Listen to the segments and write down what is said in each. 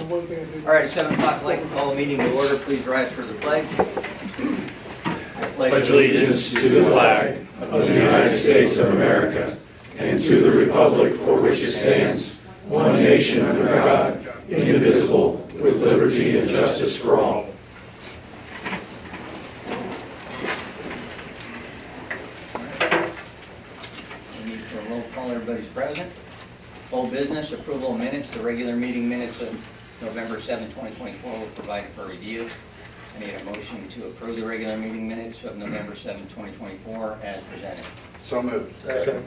All right, 7 o'clock, I'd like to call the meeting to order. Please rise for the pledge. Pledge allegiance to the flag of the United States of America and to the republic for which it stands, one nation under God, indivisible, with liberty and justice for all. We need for a roll call, everybody's present. Whole business, approval of minutes, the regular meeting minutes of November 7, 2024 were provided for review. I need a motion to approve the regular meeting minutes of November 7, 2024 as presented. So moved. Second.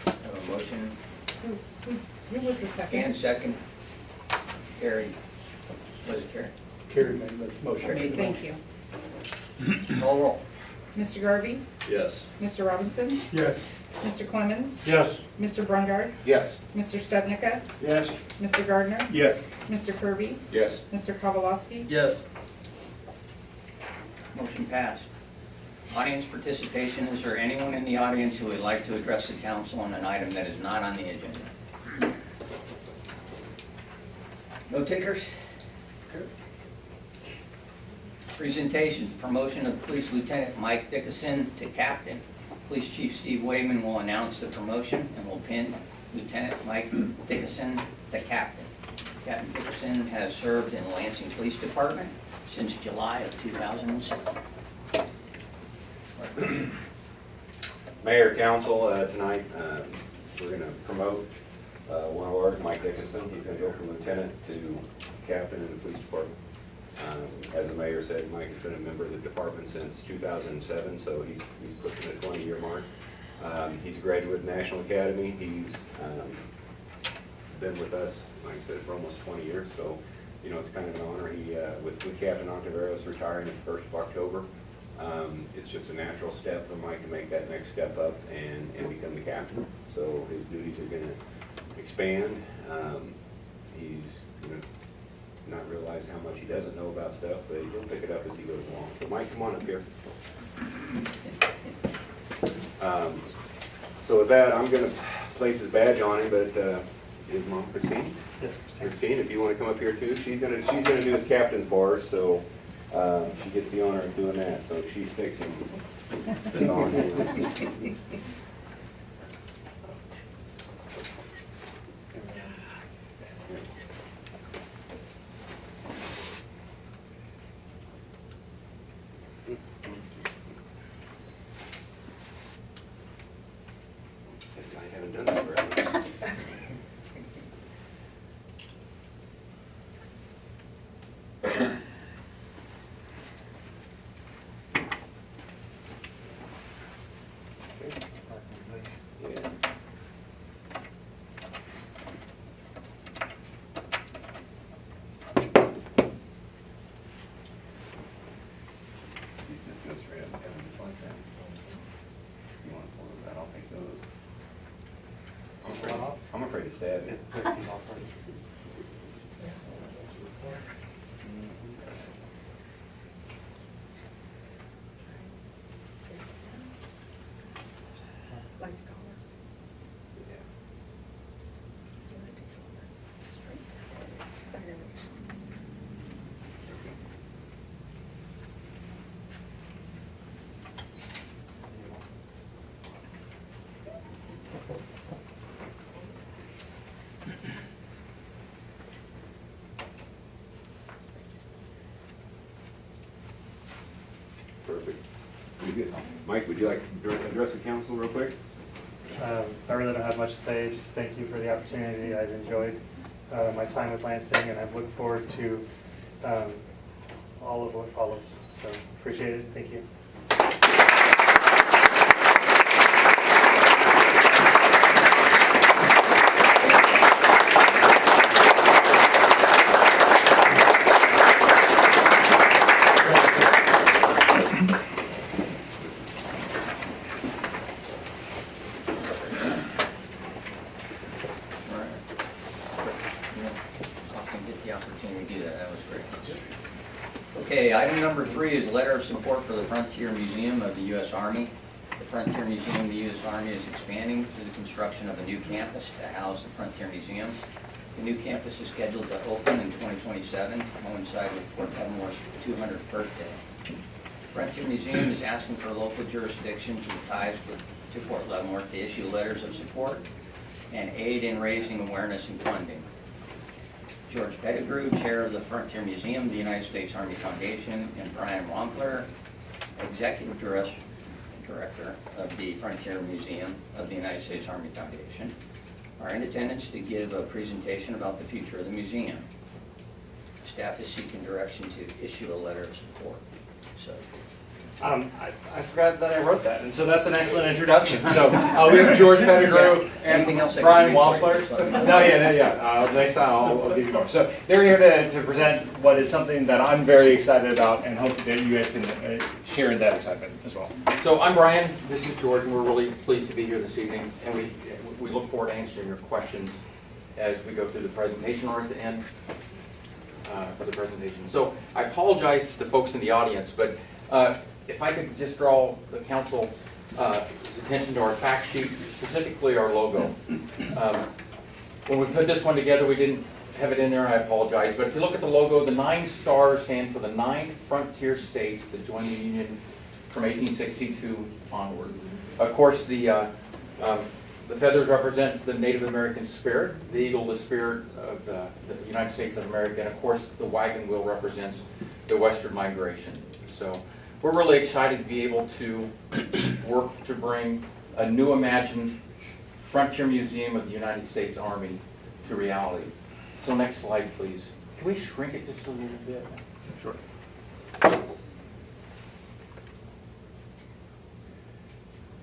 I have a motion Who was the second? and second. Carrie. Was it Carrie? Carrie made the motion. Thank you. Call roll. Mr. Garvey? Yes. Mr. Robinson? Yes. Mr. Clemens? Yes. Mr. Brungard? Yes. Mr. Stednicka? Yes. Mr. Gardner? Yes. Mr. Kirby? Yes. Mr. Kowalowski? Yes. Motion passed. Audience participation. Is there anyone in the audience who would like to address the council on an item that is not on the agenda? No takers? Presentation. Promotion of Police Lieutenant Mike Dickinson to Captain. Police Chief Steve Wayman will announce the promotion and will pin Lieutenant Mike Dickinson to Captain. Captain Dickinson has served in Lansing Police Department since July of 2007. Mayor, Council, tonight we're going to promote one of ours, Mike Dickinson. He's going to go from lieutenant to captain in the police department. As the mayor said, Mike has been a member of the department since 2007, so he's pushing the 20-year mark. He's a graduate of National Academy. He's been with us, like I said, for almost 20 years, so you know it's kind of an honor. He, with Captain Octaveros retiring at the 1st of October, it's just a natural step for Mike to make that next step up and become the captain. So his duties are going to expand. He's going to not realize how much he doesn't know about stuff, but he'll pick it up as he goes along. So Mike, come on up here. So with that, I'm going to place his badge on him, but his mom, Christine? Yes, Christine, if you want to come up here too, she's gonna do his captain's bars, so she gets the honor of doing that. So she sticks him this on here. I haven't done that forever. Yeah. Go straight up, Kevin, just like that. You want to pull those out? I'll take those. I'm afraid to stab it. Like the collar? Yeah. Perfect. You good? Mike, would you like to address the council real quick? I really don't have much to say, just thank you for the opportunity. I've enjoyed my time with Lansing, and I look forward to all of what follows. So appreciate it, thank you. Okay, item number 3 is a letter of support for the Frontier Museum of the U.S. Army. The Frontier Museum of the U.S. Army is expanding through the construction of a new campus to house the Frontier Museum. The new campus is scheduled to open in 27th, coincide with Fort Leavenworth's 200th birthday. Frontier Museum is asking for local jurisdictions with ties to Fort Leavenworth to issue letters of support and aid in raising awareness and funding. George Pettigrew, Chair of the Frontier Museum, the United States Army Foundation, and Brian Wampler, Executive Director of the Frontier Museum of the United States Army Foundation, are in attendance to give a presentation about the future of the museum. Staff is seeking direction to issue a letter of support. So, I forgot that I wrote that, and so that's an excellent introduction. So we have George Pettigrew and anything else I can Brian do for you? Wampler. No, next time I'll give you more. So they're here to present what is something that I'm very excited about, and hope that you guys can share in that excitement as well. So I'm Brian, this is George, and we're really pleased to be here this evening, and we look forward to answering your questions as we go through the presentation or at the end of the presentation. So I apologize to the folks in the audience, but if I could just draw the council's attention to our fact sheet, specifically our logo. When we put this one together, we didn't have it in there, and I apologize, but if you look at the logo, the 9 stars stand for the 9 frontier states that joined the Union from 1862 onward. Of course, the feathers represent the Native American spirit, the eagle, the spirit of the United States of America, and of course, the wagon wheel represents the Western migration. So we're really excited to be able to work to bring a new imagined Frontier Museum of the United States Army to reality. So next slide, please. Can we shrink it just a little bit? Sure.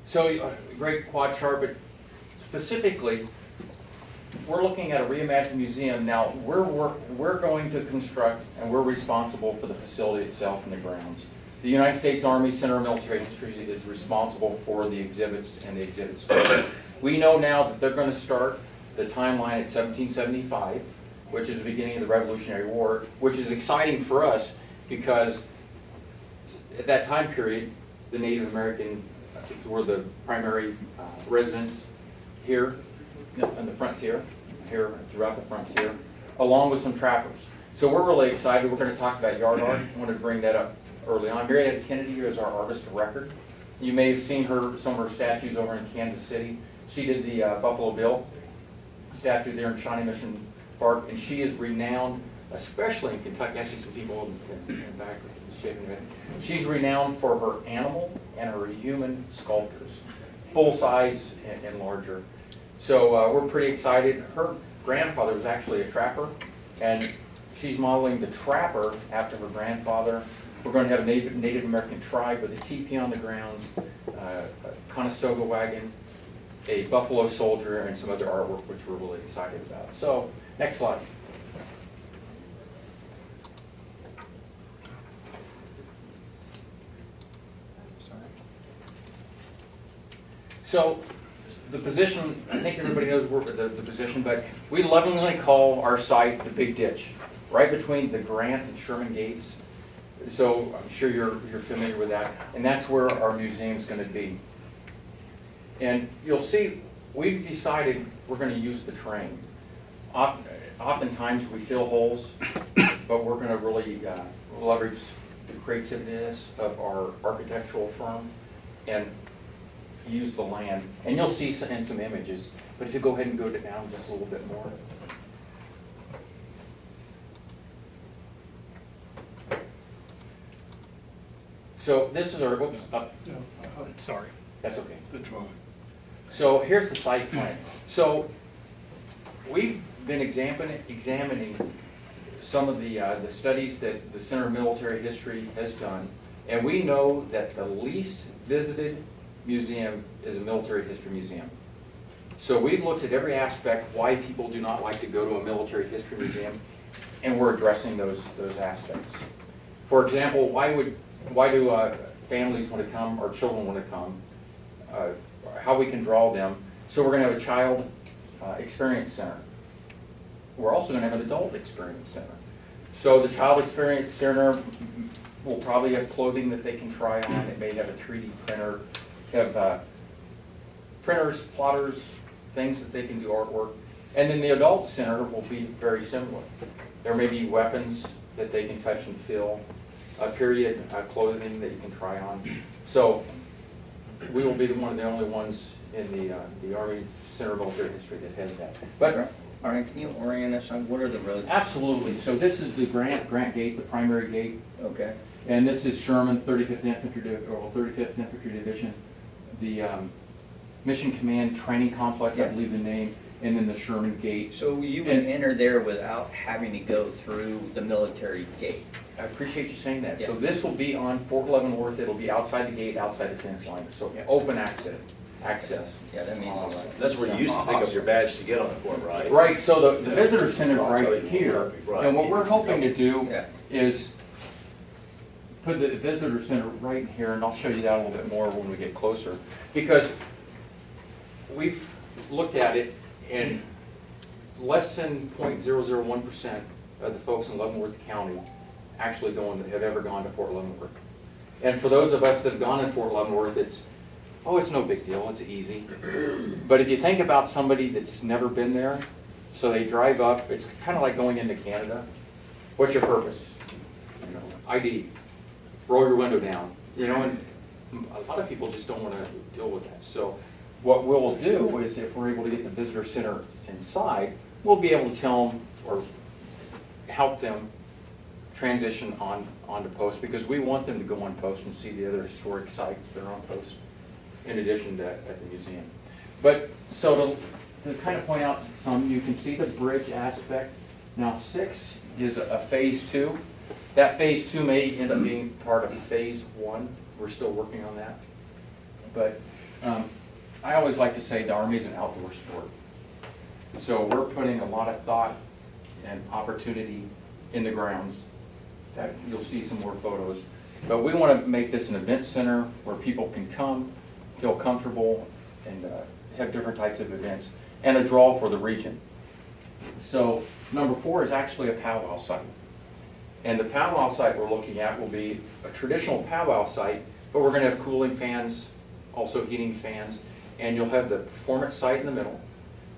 So great quad chart, but specifically, we're looking at a reimagined museum. Now, we're going to construct, and we're responsible for the facility itself and the grounds. The United States Army Center of Military History is responsible for the exhibits and the exhibit space. We know now that they're going to start the timeline at 1775, which is the beginning of the Revolutionary War, which is exciting for us because at that time period, the Native American were the primary residents here on the frontier, here throughout the frontier, along with some trappers. So we're really excited. We're going to talk about yard art. I wanted to bring that up early on. Marietta Kennedy is our artist of record. You may have seen some of her statues over in Kansas City. She did the Buffalo Bill statue there in Shawnee Mission Park, and she is renowned, especially in Kentucky. I see some people in the back shaking their head. She's renowned for her animal and her human sculptures, full size and larger. So we're pretty excited. Her grandfather was actually a trapper, and she's modeling the trapper after her grandfather. We're going to have a Native American tribe with a teepee on the grounds, a Conestoga wagon, a buffalo soldier, and some other artwork which we're really excited about. So, next slide. So, the position, I think everybody knows the position, but we lovingly call our site the Big Ditch, right between the Grant and Sherman gates. So I'm sure you're familiar with that, and that's where our museum's going to be. And you'll see we've decided we're going to use the terrain. Oftentimes we fill holes, but we're going to really leverage the creativeness of our architectural firm and use the land. And you'll see in some images, but if you go ahead and go down just a little bit more. So this is our, whoops, up. Sorry. That's okay. The drawing. So here's the site plan. So we've been examining some of the studies that the Center of Military History has done, and we know that the least visited museum is a military history museum. So we've looked at every aspect why people do not like to go to a military history museum, and we're addressing those aspects. For example, why do families want to come or children want to come? How we can draw them. So we're going to have a child experience center. We're also going to have an adult experience center. So the child experience center will probably have clothing that they can try on. It may have a 3D printer, have printers, plotters, things that they can do artwork. And then the adult center will be very similar. There may be weapons that they can touch and feel, period clothing that you can try on. So we will be one of the only ones in the Army Center of Military History that has that. But All right, can you orient us on what are the roads? absolutely. So this is the Grant Gate, the primary gate. Okay. And this is Sherman, 35th Infantry Division, the Mission Command Training Complex, I Yeah. believe the name, and then the Sherman Gate. So you would And- enter there without having to go through the military gate? I appreciate you saying that. So Yeah. this will be on Fort Leavenworth. It'll be outside the gate, outside the fence line. So Yeah. open access. Yeah, that means all right. That's where you used to pick up your badge to get on the fort, right? Right, so the visitor center is right here. Right. And what we're hoping to do Yeah. is put the visitor center right here, and I'll show you that a little bit more when we get closer. Because we've looked at it, and less than 0.001% of the folks in Leavenworth County actually have ever gone to Fort Leavenworth. And for those of us that have gone to Fort Leavenworth, it's no big deal, it's easy. But if you think about somebody that's never been there, so they drive up, it's kind of like going into Canada. What's your purpose? You know, ID, roll your window down, you know, and a lot of people just don't want to deal with that. So what we'll do is if we're able to get the visitor center inside, we'll be able to tell them or help them transition onto post, because we want them to go on post and see the other historic sites that are on post in addition to at the museum. But so to kind of point out some, you can see the bridge aspect. Now 6 is a phase 2. That phase 2 may end up being part of phase 1. We're still working on that. But I always like to say the Army is an outdoor sport. So we're putting a lot of thought and opportunity in the grounds. That you'll see some more photos. But we want to make this an event center where people can come, feel comfortable, and have different types of events, and a draw for the region. So number 4 is actually a powwow site. And the powwow site we're looking at will be a traditional powwow site, but we're going to have cooling fans, also heating fans, and you'll have the performance site in the middle,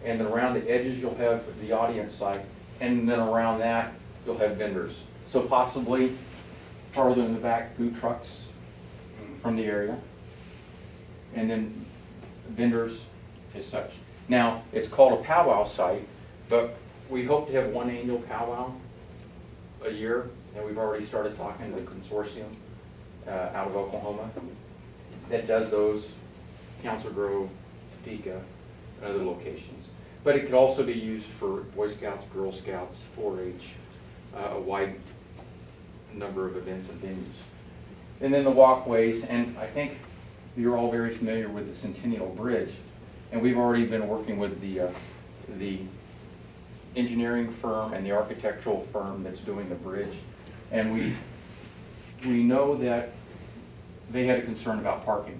and then around the edges you'll have the audience site, and then around that you'll have vendors. So possibly farther in the back, food trucks from the area, and then vendors as such. Now, it's called a powwow site, but we hope to have one annual powwow a year, and we've already started talking to the consortium out of Oklahoma that does those, Council Grove, Topeka, and other locations. But it could also be used for Boy Scouts, Girl Scouts, 4-H, a wide number of events and venues. And then the walkways, and I think you're all very familiar with the Centennial Bridge, and we've already been working with the engineering firm and the architectural firm that's doing the bridge, and we know that they had a concern about parking.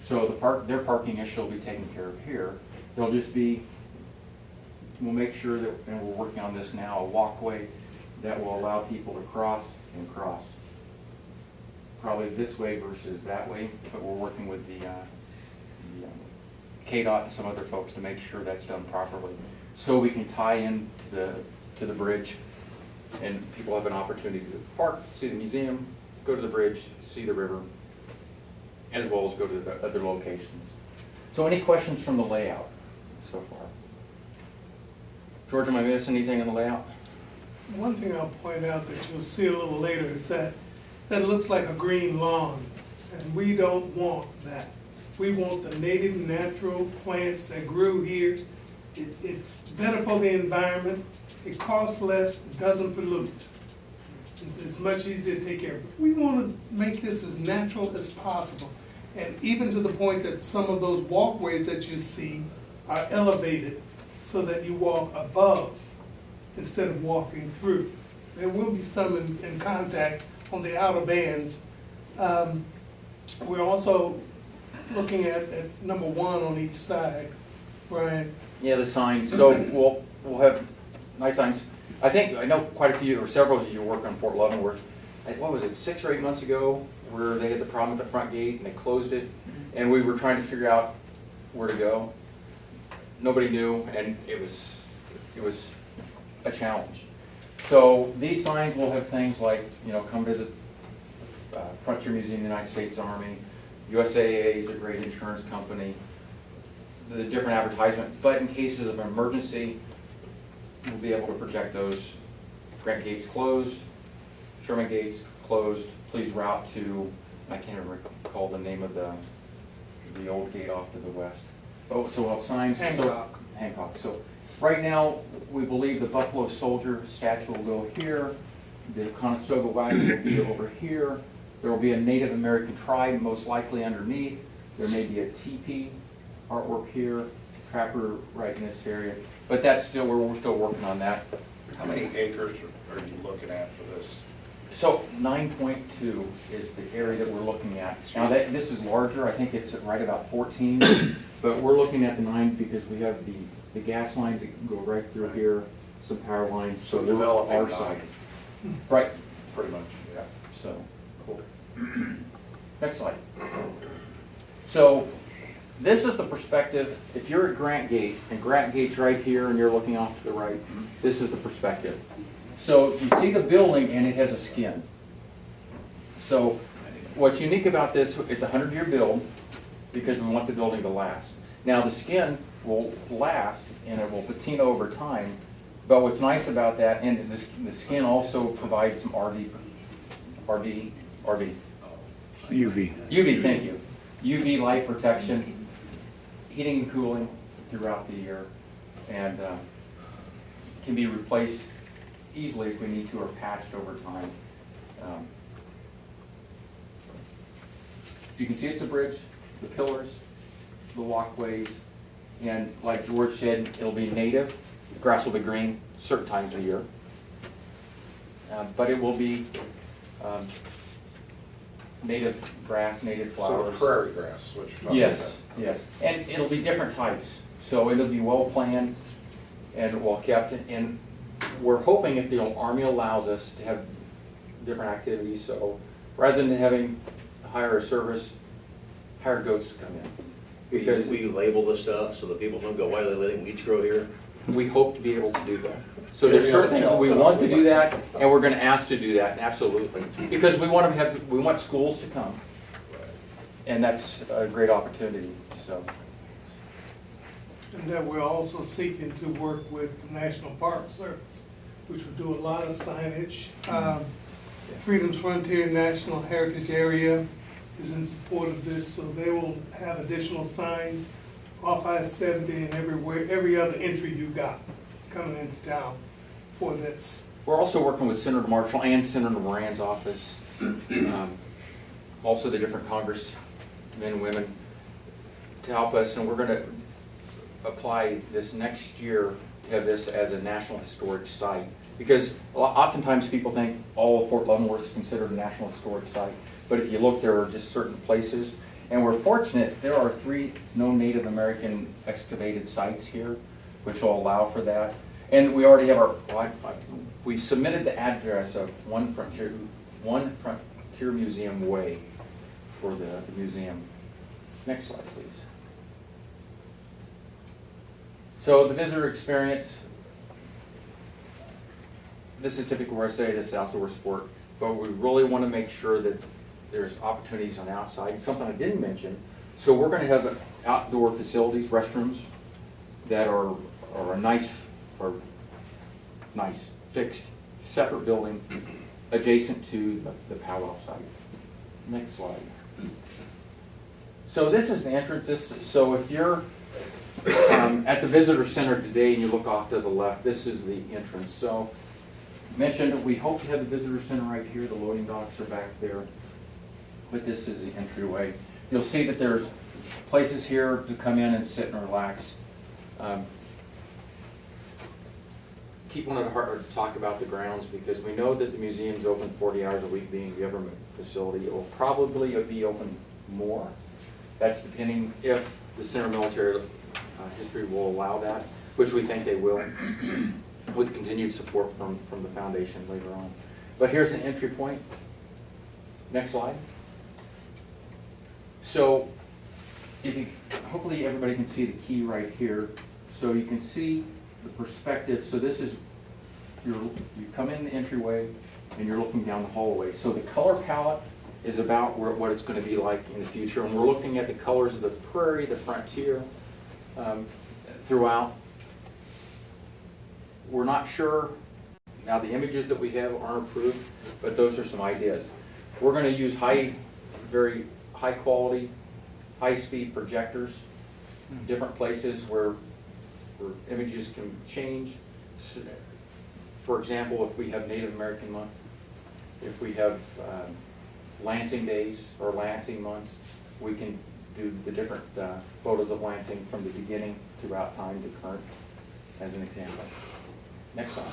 So their parking issue will be taken care of here. There'll just be, we'll make sure that, and we're working on this now, a walkway that will allow people to cross and cross. Probably this way versus that way, but we're working with the KDOT and some other folks to make sure that's done properly, so we can tie in to the bridge, and people have an opportunity to park, see the museum, go to the bridge, see the river, as well as go to the other locations. So any questions from the layout so far? George, am I missing anything in the layout? One thing I'll point out that you'll see a little later is that looks like a green lawn, and we don't want that. We want the native natural plants that grew here. It's better for the environment, it costs less, it doesn't pollute. It's much easier to take care of. We want to make this as natural as possible, and even to the point that some of those walkways that you see are elevated so that you walk above instead of walking through. There will be some in contact on the outer bands. We're also looking at number 1 on each side, Brian. Yeah, the signs. So we'll have nice signs. I know quite a few, or several of you work on Fort Leavenworth. What was it, 6 or 8 months ago, where they had the problem at the front gate and they closed it, and we were trying to figure out where to go. Nobody knew, and it was a challenge. So these signs will have things like, come visit Frontier Museum of the United States Army, USAA is a great insurance company, the different advertisement, but in cases of emergency, we'll be able to project those. Grant Gates closed, Sherman Gates closed, please route to, I can't even recall the name of the old gate off to the west. Oh, so we'll have signs. Hancock. Hancock. So right now, we believe the Buffalo Soldier statue will go here, the Conestoga wagon will be over here, there will be a Native American tribe most likely underneath, there may be a teepee artwork here, trapper right in this area, but that's still, we're still working on that. How many acres are you looking at for this? So 9.2 is the area that we're looking at. Now this is larger, I think it's right about 14, but we're looking at the 9 because we have the gas lines that go right through here, some power lines. So we're developing our 9. side. Right, Pretty much, yeah. so, cool. Next slide. So this is the perspective, if you're at Grant Gate, and Grant Gate's right here and you're looking off to the right, this is the perspective. So you see the building and it has a skin. So what's unique about this, it's a 100-year build because we want the building to last. Now the skin will last and it will patina over time, but what's nice about that, and the skin also provides some UV, thank you. UV light protection, heating and cooling throughout the year, and can be replaced easily if we need to or patched over time. You can see it's a bridge, the pillars, the walkways, and like George said, it'll be native. The grass will be green certain times of the year. But it will be native grass, native So flowers. the prairie grass is what you're talking Yes, yes, and it'll be different types, so it'll be well planned and well kept, and we're hoping if the Army allows us to have different activities, so rather than having to hire a service, hire goats to come in. Because We label the stuff so that people don't go, why are they letting weeds grow here? we hope to be able to do that. So there's certain things we want to do that, and we're gonna ask to do that, absolutely. Because we want schools to come, and that's a great opportunity, so. And that we're also seeking to work with the National Park Service, which will do a lot of signage. Freedom's Frontier National Heritage Area is in support of this, so they will have additional signs off I-70 and every other entry you got coming into town for this. We're also working with Senator Marshall and Senator Moran's office, also the different congressmen and women to help us, and we're going to apply this next year to have this as a National Historic Site. Because oftentimes people think all of Fort Leavenworth is considered a National Historic Site, but if you look, there are just certain places. And we're fortunate, there are 3 known Native American excavated sites here, which will allow for that. And we already have we submitted the address of One Frontier Museum Way for the museum. Next slide, please. So the visitor experience, this is typically where I say this outdoor sport, but we really want to make sure that there's opportunities on the outside. Something I didn't mention, so we're going to have outdoor facilities, restrooms that are a nice fixed separate building adjacent to the powwow site. Next slide. So this is the entrance. So if you're at the visitor center today and you look off to the left, this is the entrance. So mentioned, we hope to have the visitor center right here. The loading docks are back there. But this is the entryway. You'll see that there's places here to come in and sit and relax. Keep one at heart to talk about the grounds because we know that the museum's open 40 hours a week being a government facility. It will probably be open more. That's depending if the Center of Military History will allow that, which we think they will, with continued support from the foundation later on. But here's an entry point. Next slide. So, hopefully everybody can see the key right here. So you can see the perspective. So this is you come in the entryway and you're looking down the hallway. So the color palette is about what it's going to be like in the future. And we're looking at the colors of the prairie, the frontier, throughout. We're not sure. Now, the images that we have aren't approved, but those are some ideas. We're going to use very high quality, high speed projectors, different places where images can change. For example, if we have Native American month, if we have Lansing days or Lansing months, we can do the different photos of Lansing from the beginning throughout time to current, as an example. Next slide.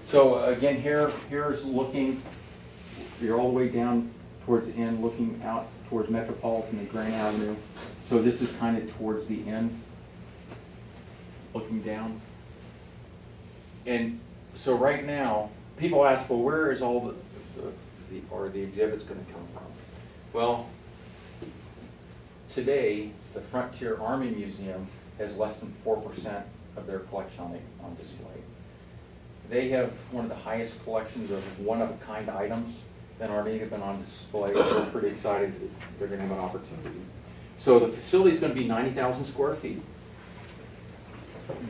So again, here's looking, you're all the way down towards the end, looking out towards Metropolitan and Grand Avenue. So this is kind of towards the end, looking down. And so right now, people ask, well, where is all the exhibits going to come from? Well, today, the Frontier Army Museum has less than 4% of their collection on display. They have one of the highest collections of one-of-a-kind items that aren't even on display, so we're pretty excited that they're going to have an opportunity. So the facility is going to be 90,000 square feet.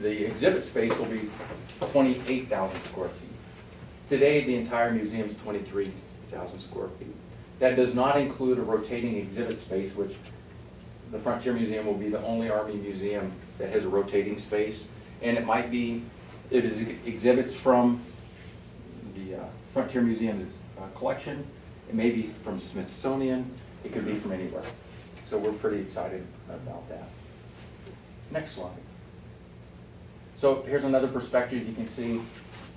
The exhibit space will be 28,000 square feet. Today, the entire museum is 23,000 square feet. That does not include a rotating exhibit space, which the Frontier Museum will be the only Army museum that has a rotating space. And it is exhibits from the Frontier Museum's collection. It may be from Smithsonian. It could be from anywhere. So we're pretty excited about that. Next slide. So here's another perspective. You can see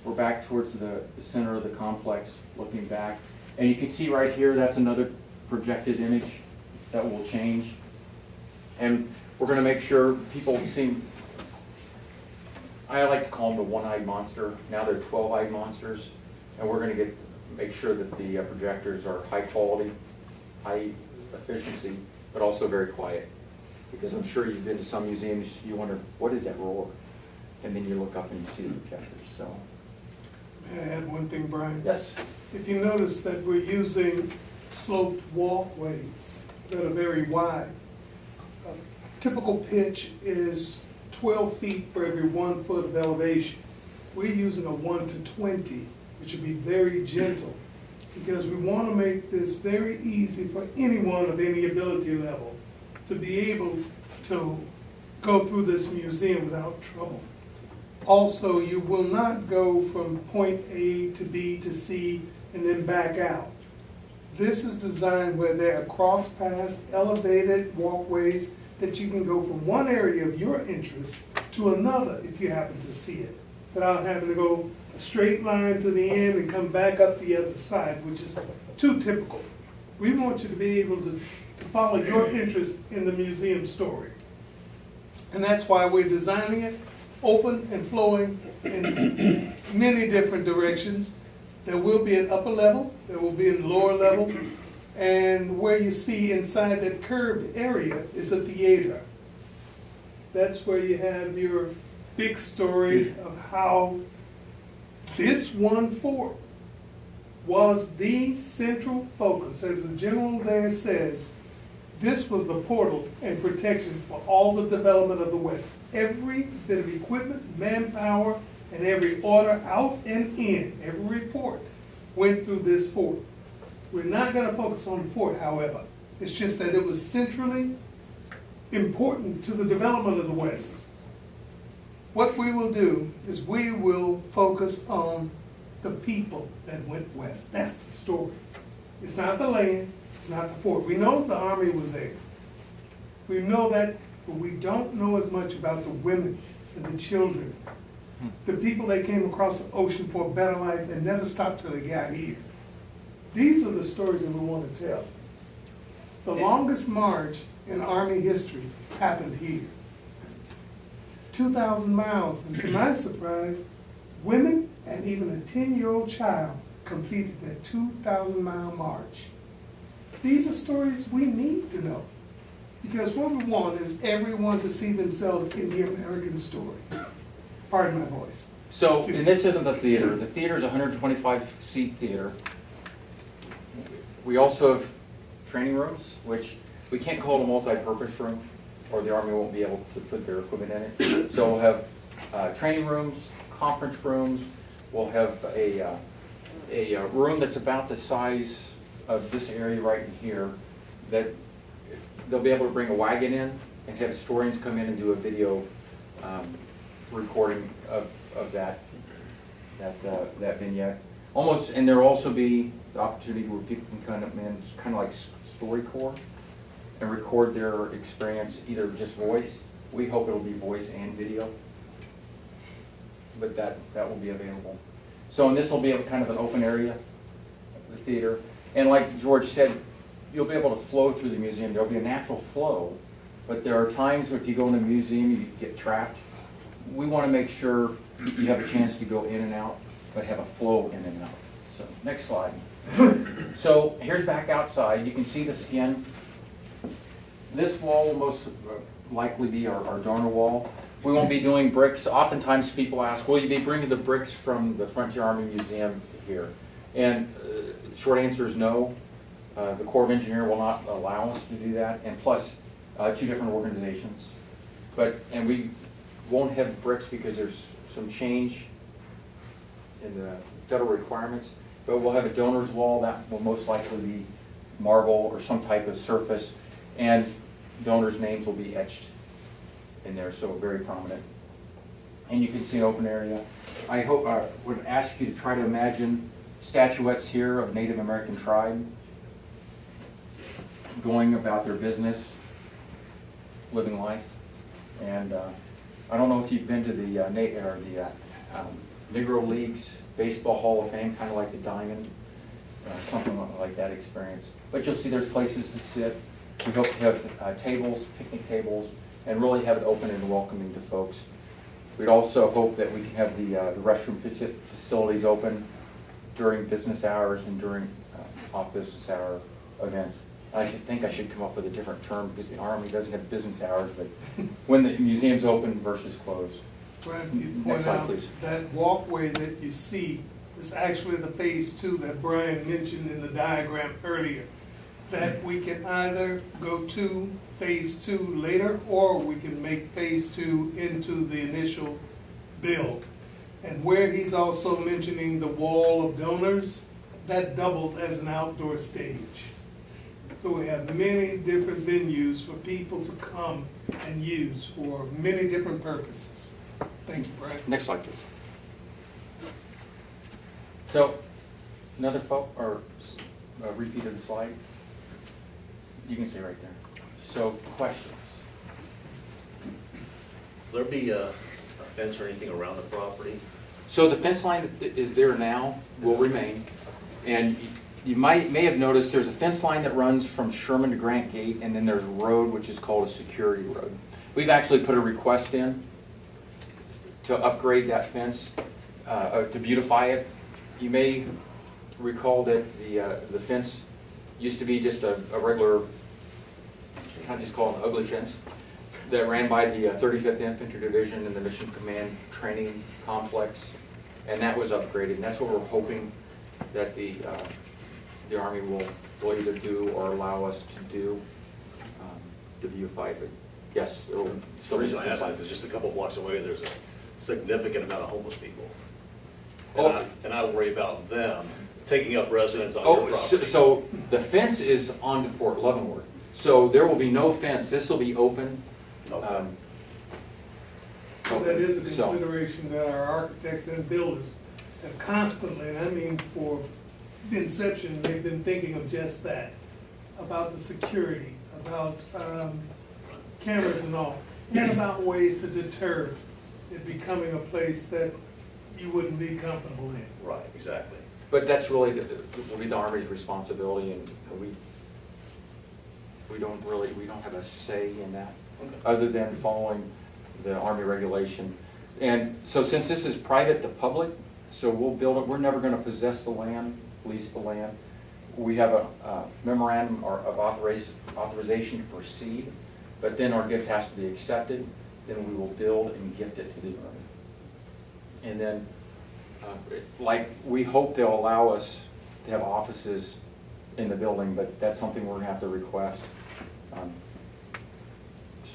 we're back towards the center of the complex, looking back. And you can see right here, that's another projected image that will change. And we're going to make sure people see, I like to call them the one-eyed monster. Now they're 12-eyed monsters. And we're going to make sure that the projectors are high quality, high efficiency, but also very quiet. Because I'm sure you've been to some museums, you wonder, what is that roar? And then you look up and you see the projectors. So, May I add one thing, Brian? yes. If you notice that we're using sloped walkways that are very wide. Typical pitch is 12 feet for every 1 foot of elevation. We're using a 1 to 20, which would be very gentle, because we want to make this very easy for anyone of any ability level to be able to go through this museum without trouble. Also, you will not go from point A to B to C and then back out. This is designed where there are cross paths, elevated walkways that you can go from one area of your interest to another if you happen to see it, without having to go a straight line to the end and come back up the other side, which is too typical. We want you to be able to follow your interest in the museum story. And that's why we're designing it open and flowing in many different directions. There will be an upper level, there will be a lower level, and where you see inside that curved area is a theater. That's where you have your big story of how this one fort was the central focus. As the general there says, this was the portal and protection for all the development of the West. Every bit of equipment, manpower, and every order out and in, every report went through this fort. We're not going to focus on the fort, however. It's just that it was centrally important to the development of the West. What we will do is we will focus on the people that went west. That's the story. It's not the land, it's not the fort. We know the Army was there. We know that, but we don't know as much about the women and the children, the people that came across the ocean for a better life and never stopped till they got here. These are the stories that we want to tell. The longest march in Army history happened here. 2,000 miles, and to my surprise, women and even a 10-year-old child completed that 2,000-mile march. These are stories we need to know, because what we want is everyone to see themselves in the American story. Pardon my voice. So, and this isn't the theater. The theater is a 125-seat theater. We also have training rooms, which we can't call it a multi-purpose room, or the Army won't be able to put their equipment in it. So we'll have training rooms, conference rooms. We'll have a room that's about the size of this area right in here, that they'll be able to bring a wagon in and have historians come in and do a video recording of that vignette. Almost, and there'll also be the opportunity where people can kind of like StoryCorps and record their experience, either just voice. We hope it'll be voice and video, but that will be available. So, and this will be a kind of an open area, the theater. And like George said, you'll be able to flow through the museum. There'll be a natural flow, but there are times if you go in a museum, you get trapped. We want to make sure you have a chance to go in and out, but have a flow in and out. So, next slide. So, here's back outside. You can see the skin. This wall will most likely be our donor wall. We won't be doing bricks. Oftentimes people ask, will you be bringing the bricks from the Frontier Army Museum here? And the short answer is no. The Corps of Engineers will not allow us to do that, and plus 2 different organizations. And we won't have bricks because there's some change in the federal requirements, but we'll have a donor's wall that will most likely be marble or some type of surface, and donors' names will be etched in there, so very prominent. And you can see an open area. I would ask you to try to imagine statuettes here of Native American tribe going about their business, living life. And I don't know if you've been to the Negro Leagues Baseball Hall of Fame, kind of like the Diamond, something like that experience. But you'll see there's places to sit. We hope to have tables, picnic tables, and really have it open and welcoming to folks. We'd also hope that we can have the restroom facilities open during business hours and during off-business hour events. I think I should come up with a different term because the Army doesn't have business hours, but when the museum's open versus closed. Brad, you Next point slide, out please. that walkway that you see is actually the phase 2 that Brian mentioned in the diagram earlier. That we can either go to phase 2 later, or we can make phase 2 into the initial build. And where he's also mentioning the wall of donors, that doubles as an outdoor stage. So we have many different venues for people to come and use for many different purposes. Thank you, Brian. Next slide, please. So, another repeat of the slide. You can see right there. So, questions? Will there be a fence or anything around the property? So the fence line that is there now will remain. And you may have noticed there's a fence line that runs from Sherman to Grant Gate, and then there's a road which is called a security road. We've actually put a request in to upgrade that fence, to beautify it. You may recall that the fence used to be just a regular, kind of just call it an ugly fence, that ran by the 35th Infantry Division and the Mission Command Training Complex, and that was upgraded. And that's what we're hoping that the Army will either do or allow us to do, to beautify it. But yes, there will The still be reason a I fence ask line. that is just a couple blocks away, there's a significant amount of homeless people. Oh. And I worry about them taking up residence on your Oh, property. so the fence is onto Fort Leavenworth. So there will be no fence. This will be open. Okay. So that is a So- consideration that our architects and builders have constantly, and I mean for the inception, they've been thinking of just that, about the security, about cameras and all, and about ways to deter it becoming a place that you wouldn't be comfortable in. Right, exactly. But that's really, will be the Army's responsibility, and we don't have a say in that, other than following the Army regulation. And so since this is private to public, so we'll build it, we're never gonna possess the land, lease the land. We have a memorandum of authorization to proceed, but then our gift has to be accepted, then we will build and gift it to the Army. And then, like, we hope they'll allow us to have offices in the building, but that's something we're gonna have to request.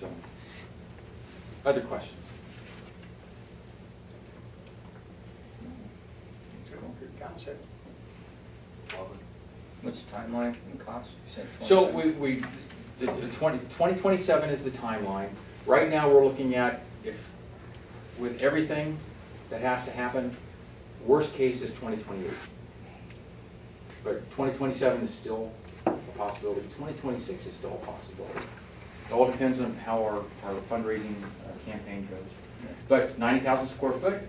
So, other questions? Counselor. What's the timeline and cost? You said So 27? the 2027 is the timeline. Right now, we're looking at, if, with everything that has to happen, worst case is 2028. But 2027 is still a possibility. 2026 is still a possibility. It all depends on how our fundraising campaign goes. But 90,000 square foot,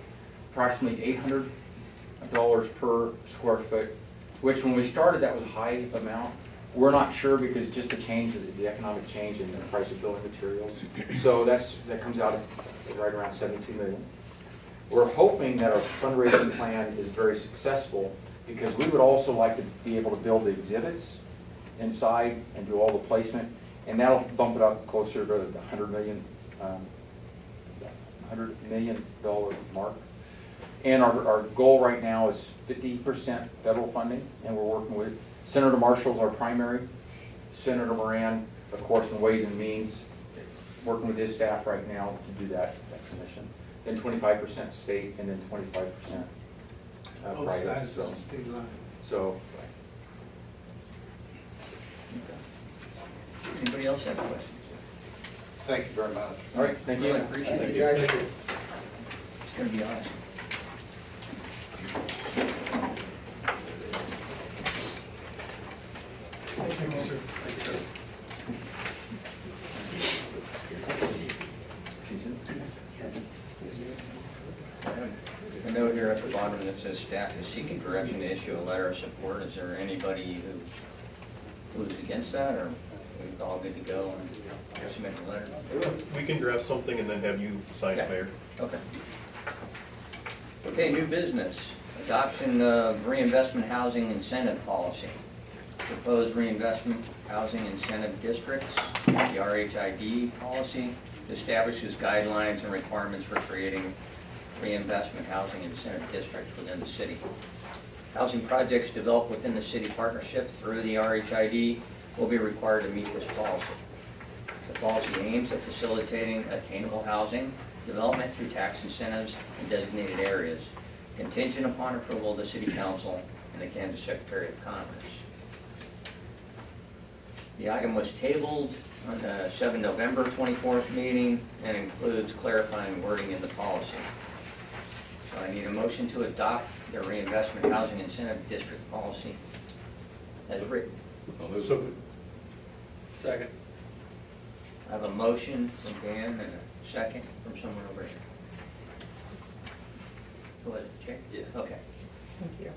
approximately $800 per square foot, which when we started, that was a high amount. We're not sure because just the change, the economic change in the price of building materials. So that comes out at right around 72 million. We're hoping that our fundraising plan is very successful because we would also like to be able to build the exhibits inside and do all the placement, and that'll bump it up closer to the $100 million mark. And our goal right now is 50% federal funding, and we're working with Senator Marshall's our primary, Senator Moran, of course, in Ways and Means, working with his staff right now to do that submission. Then 25% state, and then 25% Both private. sides of the state line. So, Anybody else have questions? Thank you very much. all right, thank you. I appreciate it. It's gonna be awesome. Thank you, sir. A note here at the bottom that says staff is seeking direction to issue a letter of support. Is there anybody who's against that, or are we all good to go and submit the letter? We can draft something and then have you sign it, Mayor. Okay. Okay, new business. Adoption of reinvestment housing incentive policy. Proposed reinvestment housing incentive districts, the RHID policy, establishes guidelines and requirements for creating reinvestment housing incentive districts within the city. Housing projects developed within the city partnership through the RHID will be required to meet this policy. The policy aims at facilitating attainable housing development through tax incentives in designated areas, contingent upon approval of the City Council and the Kansas Secretary of Commerce. The item was tabled on the 7 November 24th meeting and includes clarifying wording in the policy. So I need a motion to adopt the reinvestment housing incentive district policy as written. Second. I have a motion from Dan and a second from someone over here. Go ahead, Jay? Yeah. Okay. Thank you.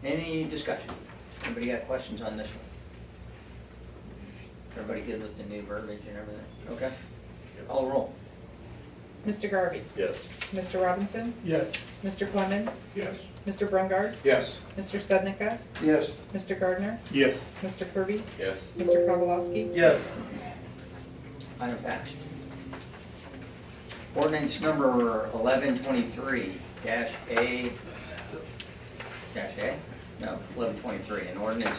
Any discussion? Anybody got questions on this one? Everybody good with the new verbiage and everything? Okay. Call the roll. Mr. Garvey? Yes. Mr. Robinson? Yes. Mr. Clemens? Yes. Mr. Brungard? Yes. Mr. Stednica? Yes. Mr. Gardner? Yes. Mr. Kirby? Yes. Mr. Kowalski? Yes. Item passed. Ordinance number 1123-A, No, 1123, an ordinance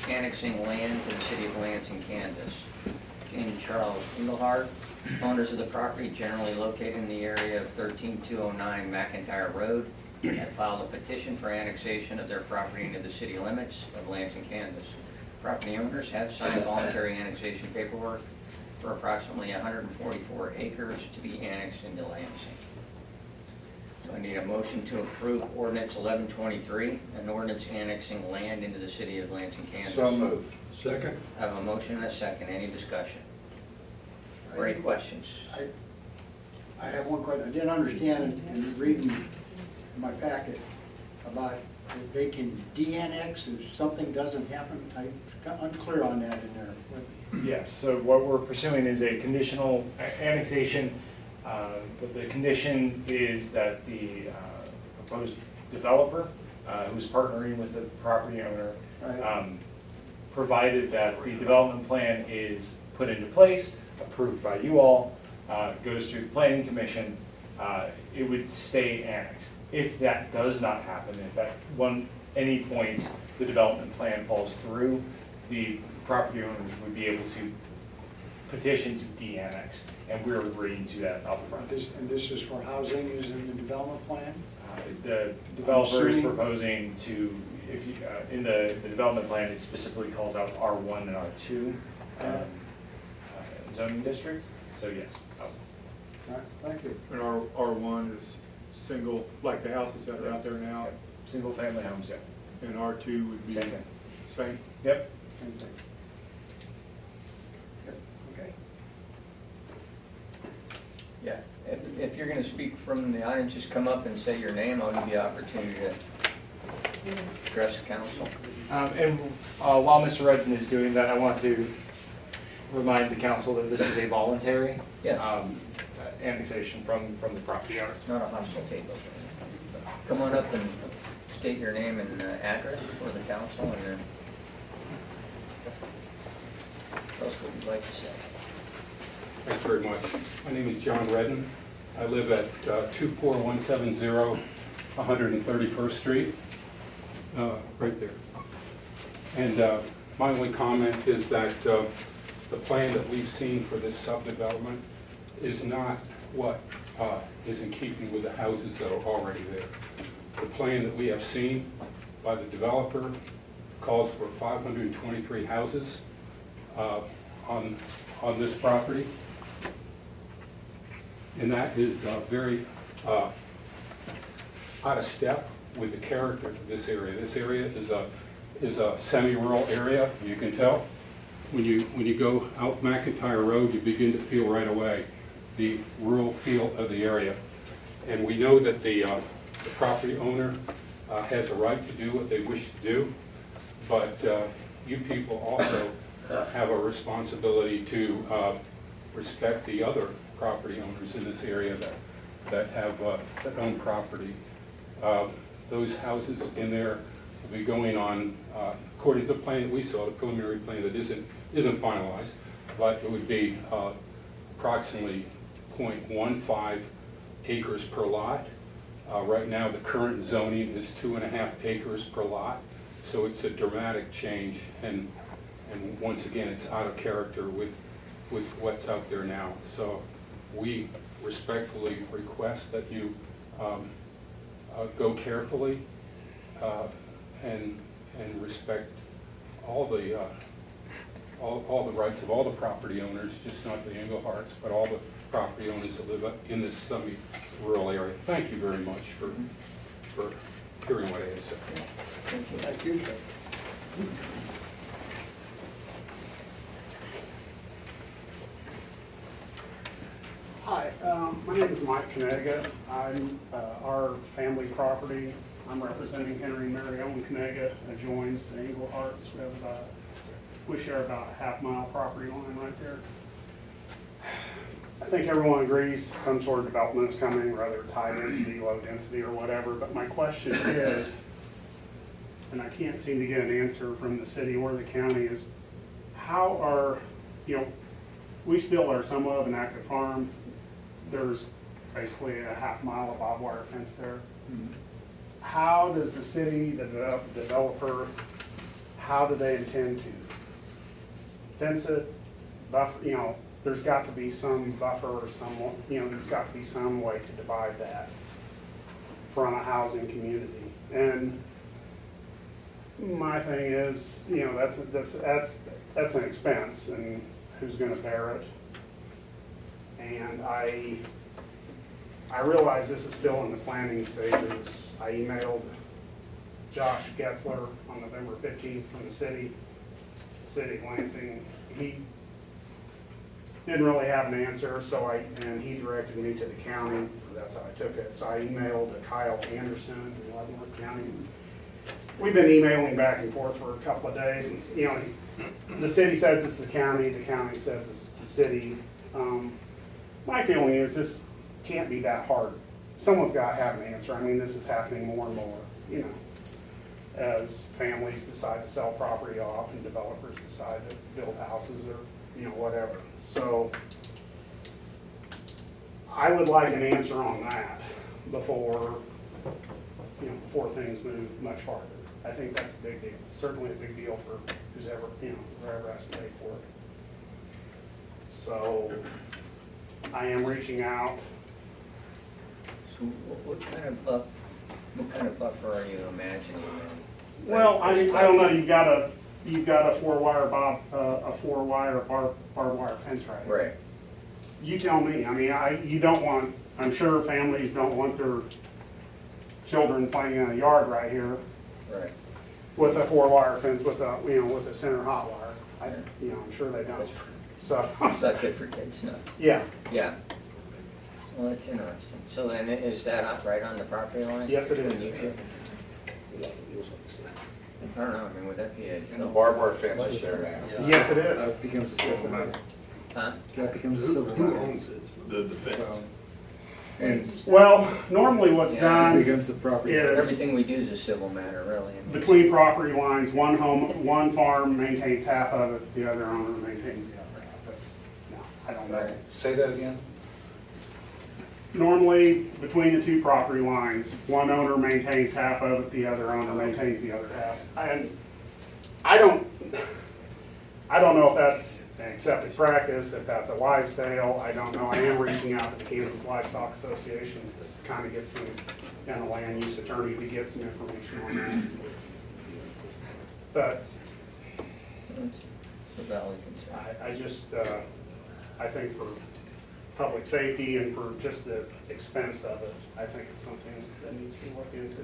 annexing land to the city of Lansing, Kansas. King Charles Engelhardt, owners of the property generally located in the area of 13209 McIntyre Road, have filed a petition for annexation of their property into the city limits of Lansing, Kansas. Property owners have signed voluntary annexation paperwork for approximately 144 acres to be annexed into Lansing. So I need a motion to approve ordinance 1123, an ordinance annexing land into the city of Lansing, Kansas. So moved. Second. I have a motion and a second. Any discussion? Or any questions? I have one question. I didn't understand in reading my packet about if they can de-annex if something doesn't happen. I got unclear on that in there. Yes, so what we're pursuing is a conditional annexation, but the condition is that the proposed developer, who's partnering with the property owner, provided that the development plan is put into place, approved by you all, goes through the planning commission, it would stay annexed. If that does not happen, if at any point the development plan falls through, the property owners would be able to petition to de-annex, and we're agreeing to that upfront. And this is for housing using the development plan? The developer is assuming- proposing to, if you, in the development plan, it specifically calls out R1 and R2 zoning district, so yes. All right, thank you. And R1 is single, like the houses that are out there now, Single family homes, yeah. and R2 would be Same thing. same. Yep. Same thing. Yep, okay. Yeah, if you're gonna speak from the audience, just come up and say your name, I'll give you the opportunity to address the council. And while Mr. Redden is doing that, I want to remind the council that this is a voluntary Yes. annexation from the property owner. It's not a hostile takeover. Come on up and state your name and address for the council, and then tell us what you'd like to say. Thanks very much. My name is John Redden. I live at 24170 131st Street, right there. And my only comment is that the plan that we've seen for this subdevelopment is not what is in keeping with the houses that are already there. The plan that we have seen by the developer calls for 523 houses on this property. And that is very out of step with the character of this area. This area is a semi-rural area, you can tell. When you go out McIntyre Road, you begin to feel right away the rural feel of the area. And we know that the property owner has a right to do what they wish to do, but you people also have a responsibility to respect the other property owners in this area that own property. Those houses in there will be going on, according to the plan that we saw, the preliminary plan that isn't finalized, but it would be approximately 0.15 acres per lot. Right now, the current zoning is 2.5 acres per lot, so it's a dramatic change, and once again, it's out of character with what's out there now. So we respectfully request that you go carefully and respect all the rights of all the property owners, just not the Engleharts, but all the property owners that live in this semi-rural area. Thank you very much for hearing what I had to say. Thank you. Hi, my name is Mike Kanaga. I'm our family property. I'm representing Henry and Mary Ellen Kanaga, adjoins the Engleharts. We share about a half-mile property line right there. I think everyone agrees some sort of development is coming, whether it's high density, low density, or whatever. But my question is, and I can't seem to get an answer from the city or the county, is how are, we still are somewhat of an active farm. There's basically a half-mile of barbed wire fence there. How does the city, the developer, how do they intend to fence it, buffer, there's got to be some buffer or some, there's got to be some way to divide that from a housing community. And my thing is, that's an expense, and who's going to bear it? And I realize this is still in the planning stages. I emailed Josh Getzler on November 15th from the city of Lansing. He didn't really have an answer, and he directed me to the county. That's how I took it. So I emailed Kyle Anderson in Leavenworth County. We've been emailing back and forth for a couple of days. And, the city says it's the county says it's the city. My feeling is this can't be that hard. Someone's got to have an answer. I mean, this is happening more and more, as families decide to sell property off and developers decide to build houses or, whatever. So I would like an answer on that before, before things move much farther. I think that's a big deal, certainly a big deal for who's ever, whoever has to pay for it. So I am reaching out. So what kind of buffer are you imagining then? Well, I don't know, you've got a 4-wire barbed wire fence right here. Right. You tell me, you don't want, I'm sure families don't want their children playing in a yard right here Right. with a 4-wire fence with a, with a center hot wire. I'm sure they don't. So, It's not good for kids, no. yeah, Yeah. Well, that's interesting. So then is that right on the property line? yes it is. I don't know, would that be a? And the barbed wire fence is there now. Yes, it is. That becomes a civil matter. Huh? That becomes a civil matter. The fence. And Well, normally what's it done becomes the property. is Everything we do is a civil matter, really. between property lines, one farm maintains half of it, the other owner maintains the other half. That's, no, I don't know. Say that again? Normally, between the two property lines, one owner maintains half of it, the other owner maintains the other half. And I don't know if that's an accepted practice, if that's a wives' tale, I don't know. I am reaching out to the Kansas Livestock Association to kind of get some, and the land use attorney to get some information on that. But It's a valid concern. I just, I think for public safety and for just the expense of it, I think it's something that needs to be looked into.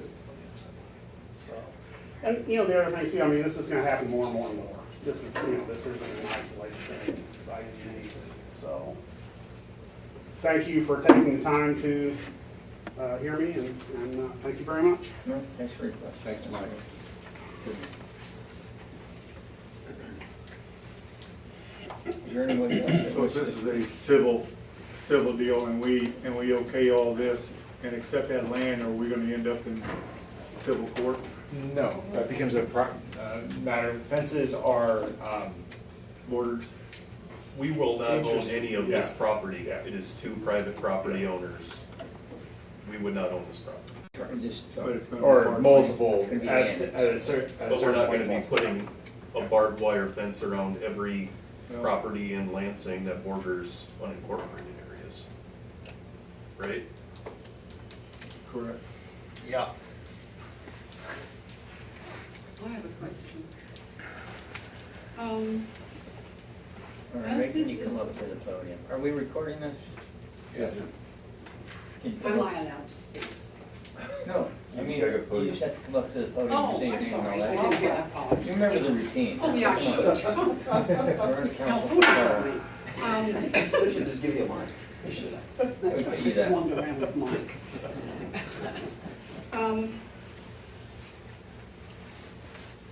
So, and the other thing too, this is gonna happen more and more and more. This is, this isn't an isolated thing by any means. So, thank you for taking the time to hear me, and thank you very much. No, thanks for your question. Thanks, Mike. Is there anybody else? So if this is a civil deal and we okay all this and accept that land, are we gonna end up in civil court? No, that becomes a matter, fences are, Borders? We will not own Interesting. any of this Yeah. property. Yeah. It is two private property owners. We would not own this property. But it's gonna be or part- multiple, It's gonna be at annexed. a certain But we're not point. gonna be putting a barbed wire fence around every No. property in Lansing that borders unincorporated areas. Right? Correct. Yeah. I have a question. All right, As Rick, can this you come is- up to the podium? Are we recording this? Yeah. Can you come Am up? I allowed to speak? No, you just have to come up to the podium and Oh, say your I'm name and sorry, all I that. didn't hear that part. You remember the routine. Oh, yeah, I Come should. on. We're on the How council. fortunately. They should just give you a mic. They should. That's We right, can do just that. wander around with Mike.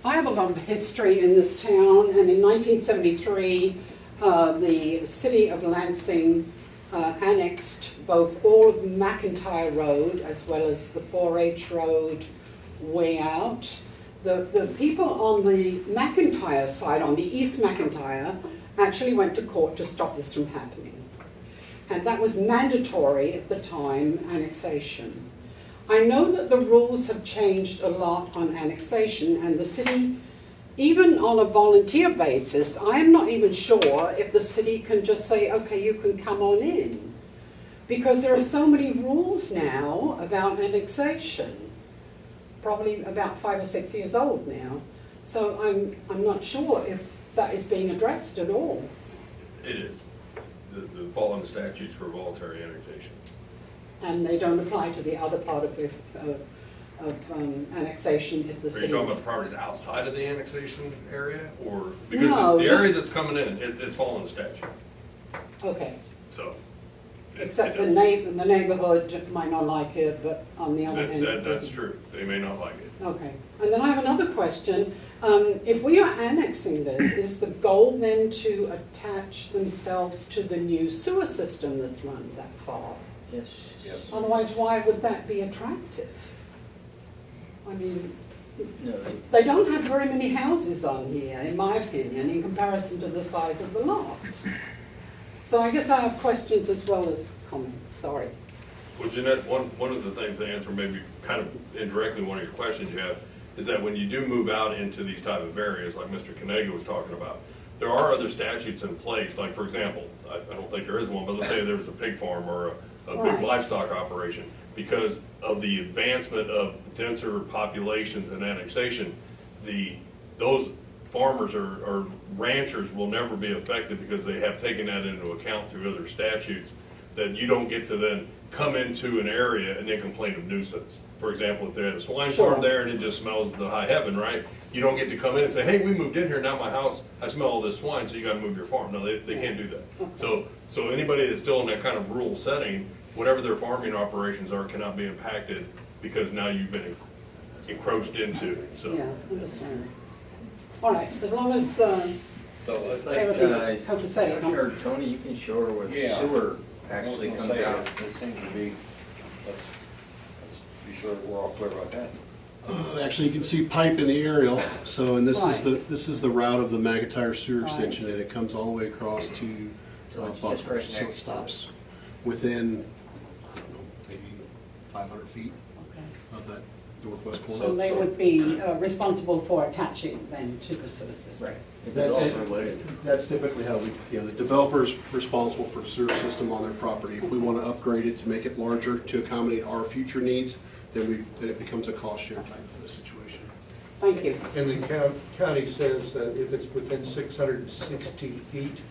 I have a lot of history in this town, and in 1973, the city of Lansing annexed both all of McIntyre Road as well as the 4H Road way out. The people on the McIntyre side, on the East McIntyre, actually went to court to stop this from happening. And that was mandatory at the time, annexation. I know that the rules have changed a lot on annexation, and the city, even on a volunteer basis, I am not even sure if the city can just say, okay, you can come on in. Because there are so many rules now about annexation, probably about 5 or 6 years old now. So I'm not sure if that is being addressed at all. It is. The following statutes for voluntary annexation. And they don't apply to the other part of annexation if the Are you city. talking about properties outside of the annexation area, or, because No, the area this- that's coming in, it's following the statute, Okay, so. except the neighborhood might not like it, but on the other hand. it That's doesn't. true, they may not like it. Okay, and then I have another question. If we are annexing this, is the goal then to attach themselves to the new sewer system that's run that far? Yes. Yes. Otherwise, why would that be attractive? I mean, No, they don't have very many houses on here, in my opinion, in comparison to the size of the lot. So I guess I have questions as well as comments, sorry. Well, Jeanette, one of the things to answer maybe kind of indirectly one of your questions you have is that when you do move out into these type of areas, like Mr. Kanaga was talking about, there are other statutes in place. Like, for example, I don't think there is one, but let's say there was a pig farm or a big Right. livestock operation. Because of the advancement of denser populations and annexation, those farmers or ranchers will never be affected because they have taken that into account through other statutes, that you don't get to then come into an area and then complain of nuisance. For example, if they had a swine farm there and it just smells the high heaven, right? You don't get to come in and say, hey, we moved in here, now my house, I smell all this swine, so you gotta move your farm. No, they can't do that. So anybody that's still in that kind of rural setting, whatever their farming operations are cannot be impacted because now you've been encroached into, so. Yeah, understand. All right, as long as, So like, everything's copacetic. Commissioner Tony, you can show her where the Yeah. sewer actually comes out. It seems to be, let's be sure that we're all clear about that. Actually, you can see pipe in the aerial, so, and this is Right. this is the route of the McIntyre sewer Right. section, and it comes all the way across to So it's just Buckner, right so it next. stops within, I don't know, maybe 500 feet Okay. of that northwest corner. So they would be responsible for attaching then to the sewer system? Right. That's typically how the developer's responsible for the sewer system on their property. If we want to upgrade it to make it larger to accommodate our future needs, then it becomes a cost share type of a situation. Thank you. And the county says that if it's within 660 feet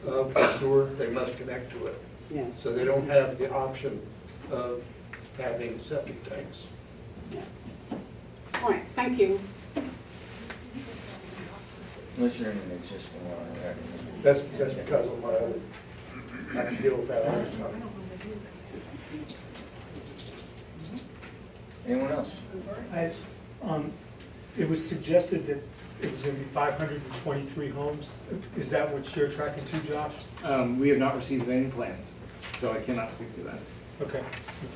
of the sewer, they must connect to it. Yes. So they don't have the option of having septic tanks. Yeah. All right, thank you. Unless you're in an existing one already. That's because of my other, I can deal with that all the time. Anyone else? It was suggested that it was gonna be 523 homes. Is that what you're tracking to, Josh? We have not received any plans, so I cannot speak to that. Okay.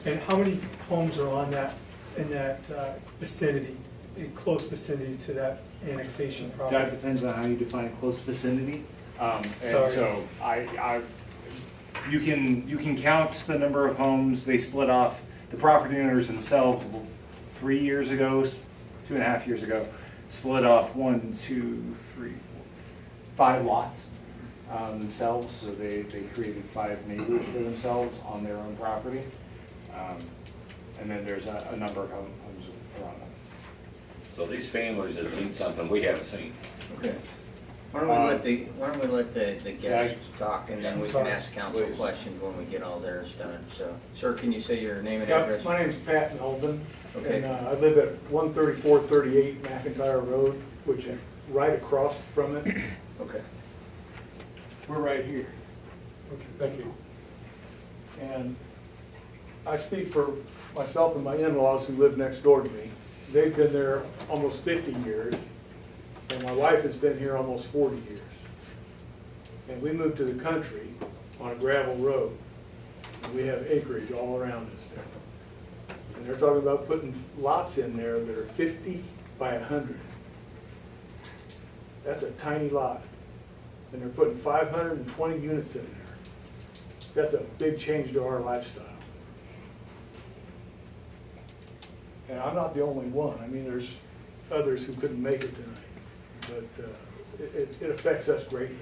And how many homes are on that, in that vicinity, in close vicinity to that annexation property? That depends on how you define close vicinity. And Sorry. so you can count the number of homes they split off. The property owners themselves, 3 years ago, 2.5 years ago, split off 5 lots themselves. So they created 5 neighbors for themselves on their own property. And then there's a number of homes around them. So these families have seen something we haven't seen. Okay. Why don't we let the guests talk, and then we can ask council questions when we get all theirs done. So, sir, can you say your name and address? My name's Pat Melvin, Okay. and I live at 13438 McIntyre Road, which is right across from it. Okay. We're right here. Okay, thank you. And I speak for myself and my in-laws who live next door to me. They've been there almost 50 years, and my wife has been here almost 40 years. And we moved to the country on a gravel road, and we have acreage all around us there. And they're talking about putting lots in there that are 50 by 100. That's a tiny lot. And they're putting 520 units in there. That's a big change to our lifestyle. And I'm not the only one. I mean, there's others who couldn't make it tonight. But it affects us greatly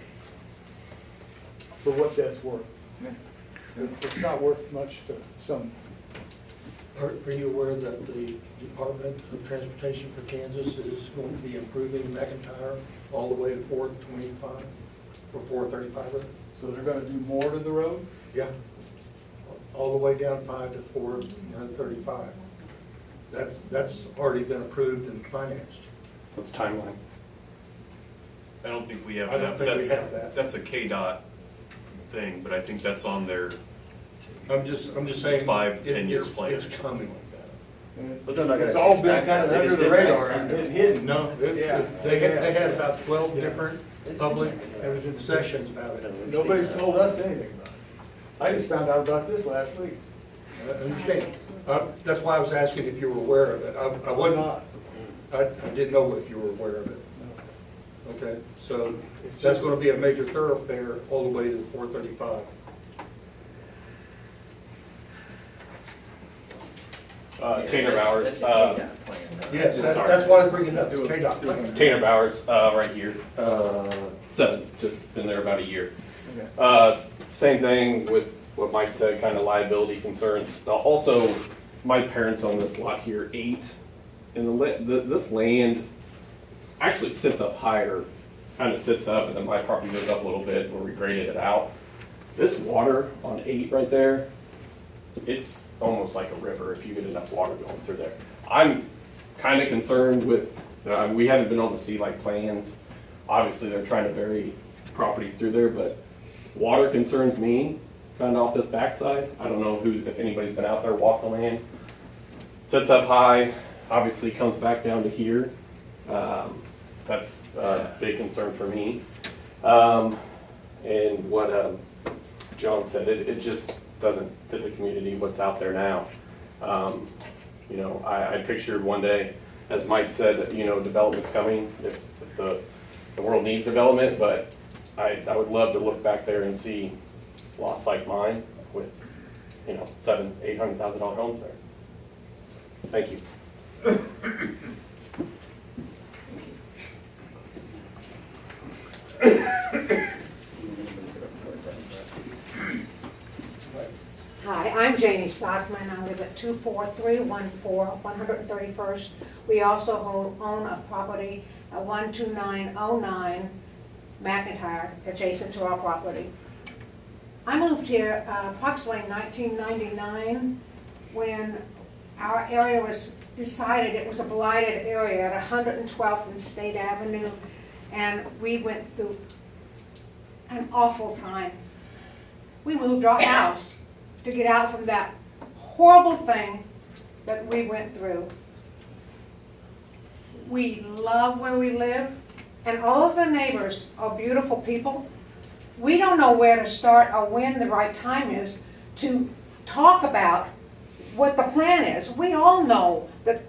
for what that's worth. It's not worth much to some. Are you aware that the Department of Transportation for Kansas is going to be improving McIntyre all the way to 425 or 435? So they're going to do more to the road? Yeah, all the way down 5 to 435. That's already been approved and financed. What's timeline? I don't think we have I that. don't think we have that. That's a KDOT thing, but I think that's on their I'm just saying. 5-10 year plan. It's coming. But it's all been kind of under the radar and been hidden. No, they had about 12 different public sessions about it. Nobody's told us anything about it. I just found out about this last week. I understand. That's why I was asking if you were aware of it. I wasn't. I didn't know if you were aware of it. Okay, so that's gonna be a major thoroughfare all the way to 435. Tanner Bowers. That's a KDOT plan, though. Yes, that's why I was bringing it up, it's KDOT plan. Tanner Bowers, right here, 7, just been there about a year. Same thing with what Mike said, kind of liability concerns. Also, my parents own this lot here, 8, and this land actually sits up higher, kind of sits up, and then my property goes up a little bit where we graded it out. This water on 8 right there, it's almost like a river if you get enough water going through there. I'm kind of concerned with, we haven't been able to see like plans. Obviously, they're trying to bury properties through there, but water concerns me kind of off this backside. I don't know if anybody's been out there walking the land. Sits up high, obviously comes back down to here. That's a big concern for me. And what John said, it just doesn't fit the community, what's out there now. You know, I pictured one day, as Mike said, you know, development's coming, if the world needs development, but I would love to look back there and see lots like mine with, you know, $700,000-800,000 homes there. Thank you. Hi, I'm Janie Stockman. I live at 24314 131st. We also own a property at 12909 McIntyre, adjacent to our property. I moved here approximately 1999 when our area was decided it was a blighted area at 112th and State Avenue, and we went through an awful time. We moved our house to get out from that horrible thing that we went through. We love where we live, and all of the neighbors are beautiful people. We don't know where to start or when the right time is to talk about what the plan is. We all know that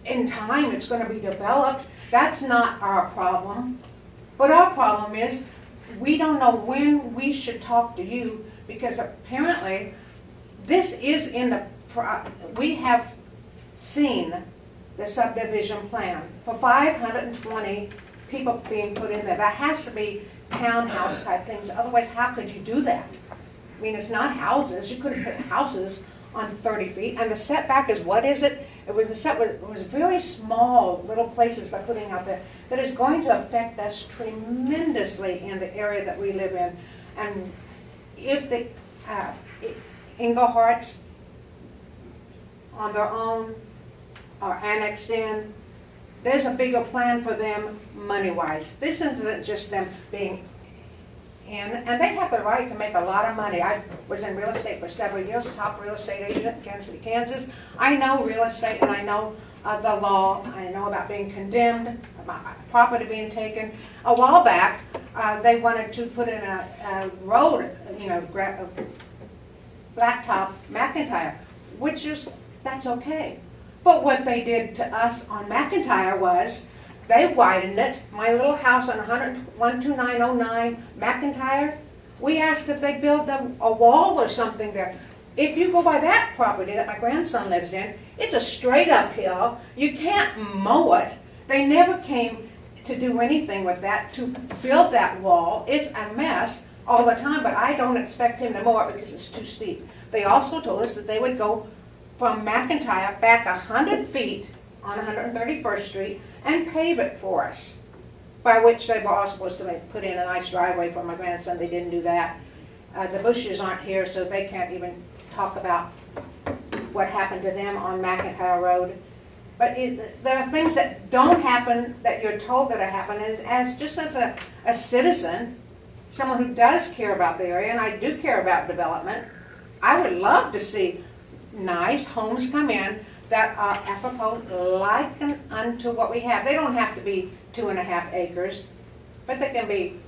in time it's going to be developed. That's not our problem. But our problem is we don't know when we should talk to you, because apparently this is in the, we have seen the subdivision plan for 520 people being put in there. That has to be townhouse type things, otherwise how could you do that? I mean, it's not houses. You couldn't put houses on 30 feet, and the setback is, what is it? It was very small little places they're putting out there that is going to affect us tremendously in the area that we live in. And if the Engleharts on their own are annexed in, there's a bigger plan for them money-wise. This isn't just them being in, and they have the right to make a lot of money. I was in real estate for several years, top real estate agent in Kansas City, Kansas. I know real estate, and I know the law. I know about being condemned, about property being taken. A while back, they wanted to put in a road, you know, blacktop McIntyre, which is, that's okay. But what they did to us on McIntyre was they widened it. My little house on 12909 McIntyre, we asked if they build a wall or something there. If you go by that property that my grandson lives in, it's a straight uphill. You can't mow it. They never came to do anything with that, to build that wall. It's a mess all the time, but I don't expect him to mow it because it's too steep. They also told us that they would go from McIntyre back 100 feet on 131st Street and pave it for us, by which they were all supposed to put in a nice driveway for my grandson. They didn't do that. The Bushes aren't here, so they can't even talk about what happened to them on McIntyre Road. But there are things that don't happen that you're told that are happening. Just as a citizen, someone who does care about the area, and I do care about development, I would love to see nice homes come in that are apropos like unto what we have. They don't have to be 2.5 acres, but they can be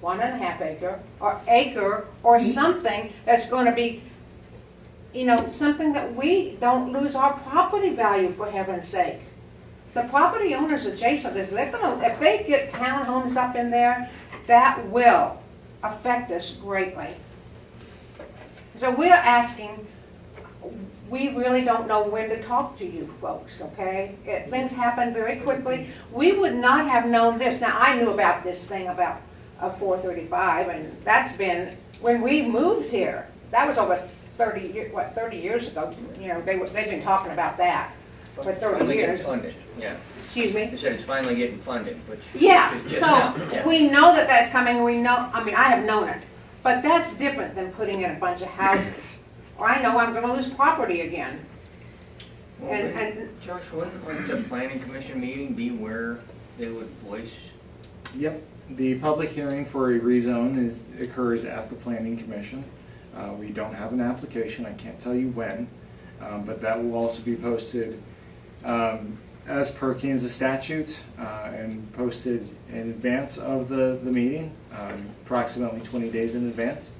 1.5 acre or something that's going to be, you know, something that we don't lose our property value, for heaven's sake. the property owners adjacent, is they're gonna, if they get townhomes up in there, that will affect us greatly. So we're asking, we really don't know when to talk to you folks, okay? Things happen very quickly. We would not have known this. Now, I knew about this thing about 435, and that's been, when we moved here, that was over 30 years ago. You know, they've been talking about that for 30 Finally getting years. funded, yeah. Excuse me? You said it's finally getting funded, which. Yeah, which is just so now, yeah. we know that that's coming, we know, I mean, I have known it, but that's different than putting in a bunch of houses. Or I know I'm gonna lose property again. Well, And Josh, wouldn't the planning commission meeting be where they would voice? Yep, the public hearing for a rezone occurs at the planning commission. We don't have an application, I can't tell you when, but that will also be posted as per Kansas statute and posted in advance of the meeting, approximately 20 days in advance.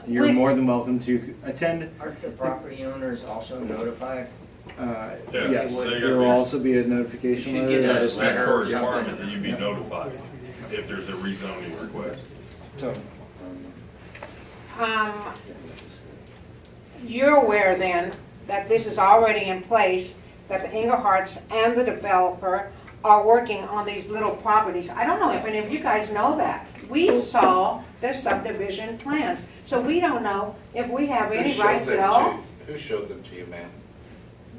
You're Wait. more than welcome to attend. Aren't the property owners also notified? Yes, they there will also be a notification You should letter. get that a is- letter. Statutory requirement that you be notified if there's a rezoning request. So, you're aware then that this is already in place, that the Engelhardts and the developer are working on these little properties. I don't know if any of you guys know that. We saw their subdivision plans, so we don't know if we have any rights at all. Who showed them to you, ma'am?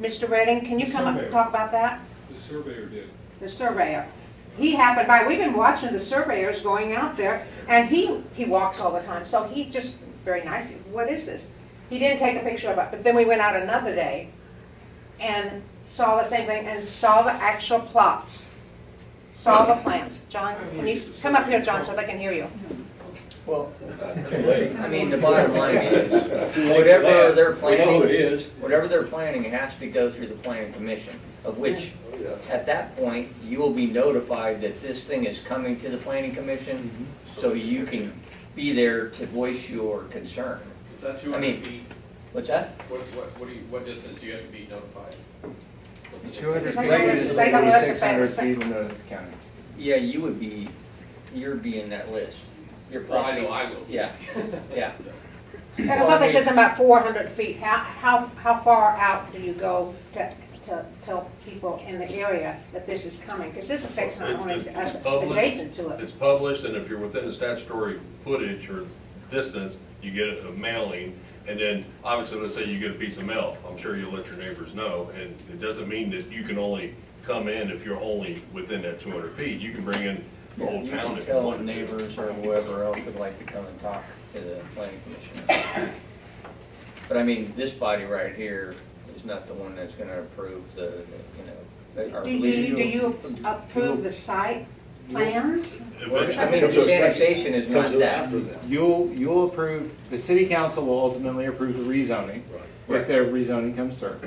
Mr. Redding, can you come up and talk about that? The surveyor did. The surveyor. He happened by, we've been watching the surveyors going out there, and he walks all the time, so he just, very nice, what is this? He didn't take a picture of it, but then we went out another day and saw the same thing, and saw the actual plots, saw the plans. John, can you come up here, John, so they can hear you? Well, I mean, the bottom line is, whatever they're planning, whatever they're planning, it has to go through the planning commission, of which, at that point, you will be notified that this thing is coming to the planning commission, so you can be there to voice your concern. Is that I 200 mean, feet? what's that? What distance do you have to be notified? 200 Say feet that is less- say that less- 600 say- feet in Notice County. Yeah, you'd be in that list. Your Well, I property. know I will. Yeah, yeah. And I thought they said something about 400 feet. How far out do you go to tell people in the area that this is coming? Because this affects not only us adjacent to it. It's published, and if you're within the statutory footage or distance, you get a mailing, and then, obviously, let's say you get a piece of mail, I'm sure you'll let your neighbors know, and it doesn't mean that you can only come in if you're only within that 200 feet, you can bring in the whole You town can if you tell want to. neighbors or whoever else would like to come and talk to the planning commission. But I mean, this body right here is not the one that's gonna approve the, our Do you approve the site plans? I mean, this annexation is not that. You'll approve, the city council will ultimately approve the rezoning, if their rezoning comes through.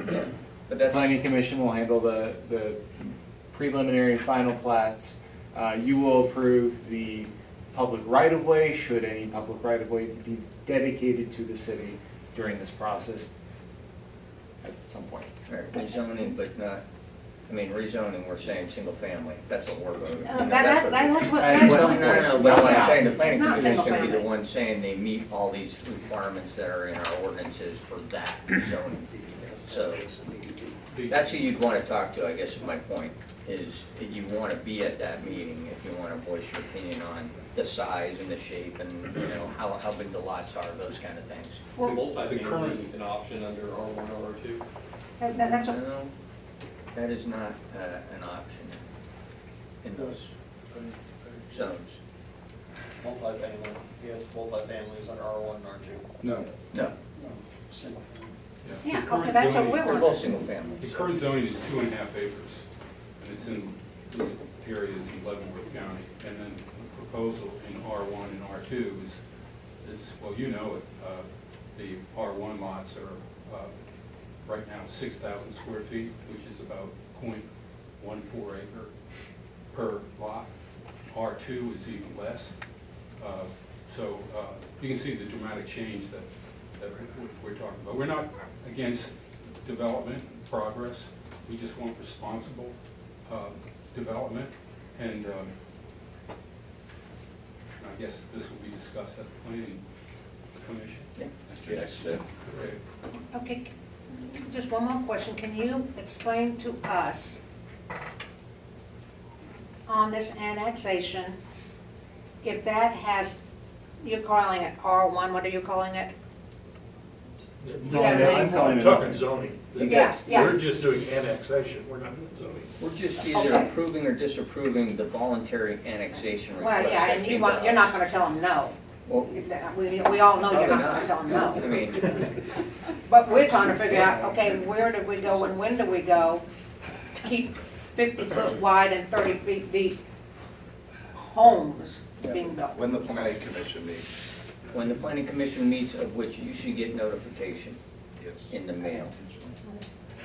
But The planning commission will handle the preliminary and final plats. You will approve the public right-of-way, should any public right-of-way be dedicated to the city during this process at some point. Right, rezoning, but not, I mean, rezoning, we're saying single family, that's what we're going to. No, but what I'm saying, the planning commission should be the one saying they meet all these requirements that are in our ordinances for that zoning. So, that's who you'd want to talk to, I guess is my point, is that you want to be at that meeting if you want to voice your opinion on the size and the shape and, how big the lots are, those kind of things. Is multifamily an option under R1 or R2? No, that is not an option in those zones. Multifamily, yes, multifamily is under R1 and R2. No. No. Yeah, The current okay, that's what zoning- we're They're both single family. The current zoning is 2.5 acres, and it's in, this area is in Leavenworth County. And then the proposal in R1 and R2 is well, you know it, the R1 lots are right now 6,000 square feet, which is about 0.14 acre per lot. R2 is even less. So you can see the dramatic change that we're talking about. We're not against development and progress. We just want responsible development, and I guess this will be discussed at the planning commission. Yeah. Yes. Okay. Okay, just one more question. Can you explain to us on this annexation, if that has, you're calling it R1, what are you calling it? No, I'm talking zoning. Yeah, yeah. We're just doing annexation, we're not doing zoning. We're just either Okay. approving or disapproving the voluntary annexation request. Well, yeah, that and came to us. you're not gonna tell them no. Well, If that, we all know you're probably not gonna tell them no. I mean, But we're trying to figure out, okay, where do we go and when do we go to keep 50 foot wide and 30 feet deep homes being built? When the planning commission meets. when the planning commission meets, of which you should get notification Yes. in the mail.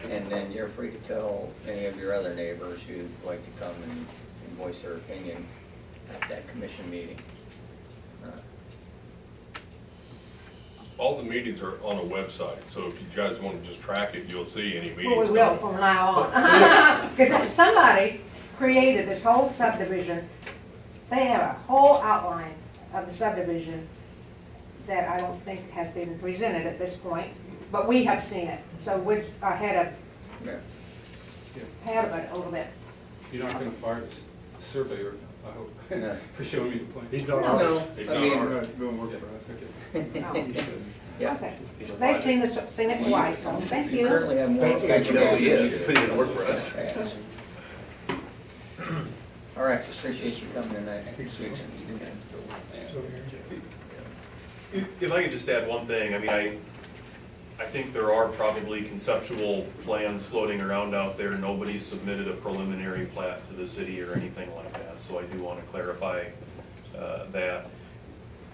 And then you're free to tell any of your other neighbors who'd like to come and voice their opinion at that commission meeting. All the meetings are on a website, so if you guys want to just track it, you'll see any meetings. Well, we will from now on. Because somebody created this whole subdivision. They have a whole outline of the subdivision that I don't think has been presented at this point, but we have seen it. So we're ahead Yeah. of it a little bit. You're not going to fire the surveyor, I hope, No. for showing me the plan. He's not No, ours. It's I not mean, our- Going to work for us. yeah. Okay. They've seen it twice, so thank You you. currently have more. Thank you. Put it to work for us. All right, appreciate you coming tonight. If I could just add one thing, I mean, I think there are probably conceptual plans floating around out there. Nobody's submitted a preliminary plat to the city or anything like that, so I do want to clarify that.